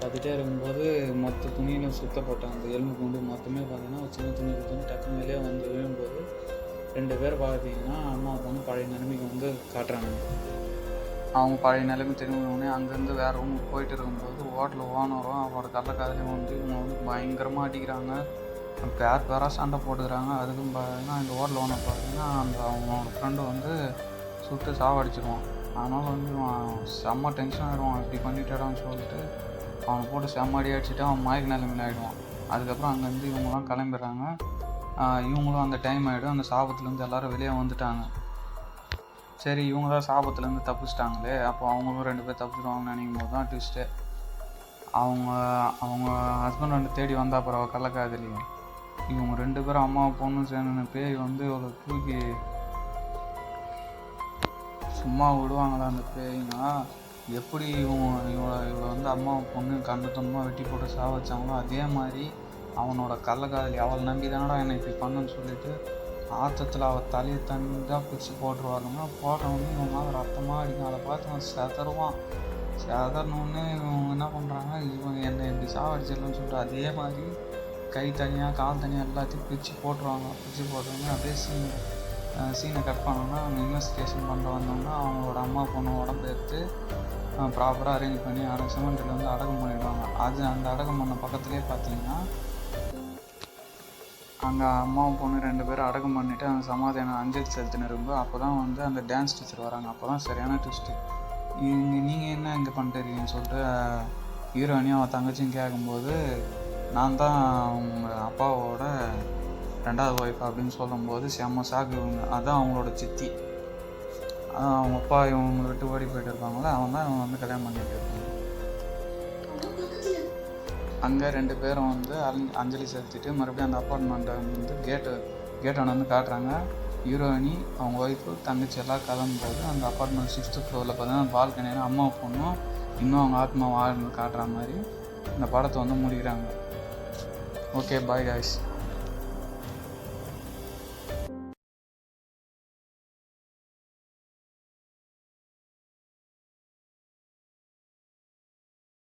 கத்திட்டே இருக்கும்போது மொத்த துணியிலும் சுத்தப்பட்ட அந்த எலும்பு கொண்டு மொத்தமே பார்த்தீங்கன்னா ஒரு சின்ன துணி டக்குன்னு வெளியே வந்து விழும்போது 2 பேர் பார்த்தீங்கன்னா அம்மா பொண்ணு பழைய நிலைமைக்கு வந்து காட்டுறாங்க. அவங்க பழைய நிலைமை திரும்பினோடனே அங்கேருந்து வேறு ரூமுக்கு போயிட்டு இருக்கும்போது ஹோட்டல் ஓனரும் அவரோட கள்ளக்காதலையும் வந்து இவங்க வந்து பயங்கரமாக அடிக்கிறாங்க. பேராக சண்டை போட்டுக்கிறாங்க. அதுக்கும் பார்த்தீங்கன்னா இந்த ஹோட்டல் ஓனர் பார்த்தீங்கன்னா அவங்களோட ஃப்ரெண்டு வந்து சுட்டு சாவடிச்சிடுவான். அதனால் வந்து செம்ம டென்ஷன் ஆகிடுவான், இப்படி பண்ணிட்டாடான்னு சொல்லிட்டு அவனை போட்டு செம்மடி அடிச்சுட்டு அவன் மயக்க நிலைமையில் ஆகிடுவான். அதுக்கப்புறம் அங்கேருந்து இவங்களாம் கிளம்பிடுறாங்க. இவங்களும் அந்த டைம் ஆகிடும். அந்த சாபத்துலேருந்து எல்லோரும் வெளியே வந்துட்டாங்க. சரி இவங்க தான் சாபத்துலேருந்து தப்பிச்சிட்டாங்களே, அப்போ அவங்களும் 2 பேர் தப்பிச்சிடுவாங்கன்னு நினைக்கும் போது தான் ட்விஸ்ட்டு. அவங்க ஹஸ்பண்ட் வந்து தேடி வந்தா அப்புறம் கள்ளக்காதலி இவங்க 2 பேரும் அம்மா பொண்ணு சேர்ந்து பேய் வந்து இவ்வளோ தூக்கி சும்மா விடுவாங்களா அந்த பேய்னா? எப்படி இவளை வந்து அம்மா பொண்ணு கண்டுத்தனமாக வெட்டி போட்டு சாவச்சாங்களோ அதே மாதிரி அவனோட கள்ளக்காதலி அவளை நம்பி தானடா என்னை இப்படி பண்ணுன்னு சொல்லிட்டு ஆற்றத்தில் அவள் தலையை தனியாக பிடிச்சி போட்டுருவாருங்க. போடுறவொடனே இவன் மேலே ரத்தமாக அடிக்கும். அதை பார்த்து அவன் செதறுவான். செதறணுன்னு இவங்க என்ன பண்ணுறாங்க, இவங்க என்னை இப்படி சாவடிச்சிடலன்னு சொல்லிட்டு அதே மாதிரி கை தனியாக கால் தனியாக எல்லாத்தையும் பிரித்து போட்டுருவாங்க. பிரித்து போட்டுருவாங்க. அப்படியே சீனை கட் பண்ணோன்னா அவங்க இன்வெஸ்டிகேஷன் பண்ணுற வந்தோம்னா அவங்களோட அம்மா பொண்ணு உடம்பு எடுத்து ப்ராப்பராக அரேஞ்ச் பண்ணி சிமெண்ட்டில் வந்து அடக்கம் பண்ணிவிடுவாங்க. அந்த அடக்கம் பண்ண பக்கத்துலேயே பார்த்தீங்கன்னா அங்கே அம்மாவும் பொண்ணு 2 பேரும் அடக்கம் பண்ணிவிட்டு அந்த சமாதியான அஞ்சலி செலுத்தின இருக்கும். அப்போ தான் வந்து அந்த டான்ஸ் டீச்சர் வராங்க. அப்போ தான் சரியான ட்விஸ்ட்டு. நீங்கள் என்ன இங்கே பண்ணிட்டுருக்கீங்கன்னு சொல்லிட்டு ஹீரோயினையும் அவன் தங்கச்சியும் கேட்கும்போது நான் தான் அவங்க அப்பாவோட 2வது ஒய்ஃப் அப்படின்னு சொல்லும்போது செம்ம ஷாக்கு இவங்க. அதுதான் அவங்களோட சித்தி. அவங்க அப்பா இவங்களை விட்டு ஓடி போயிட்டு இருப்பாங்களே, அவன் தான் இவங்க வந்து கல்யாணம் பண்ணிட்டு இருப்பாங்க. அங்கே 2 பேரும் வந்து அஞ்சலி செலுத்திட்டு மறுபடியும் அந்த அப்பார்ட்மெண்ட்டை வந்து கேட்டை வந்து காட்டுறாங்க. ஹீரோயினி அவங்க ஒய்ஃபு தங்கச்சி எல்லாம் கிளம்பும்போது அந்த அப்பார்ட்மெண்ட் 6th ஃப்ளோரில் பார்த்தீங்கன்னா பால்கனியில் அம்மா பொண்ணும் இன்னும் அவங்க ஆத்மா வாழ்ந்து காட்டுற மாதிரி இந்த படத்தை வந்து முடிக்கிறாங்க. Okay, bye guys.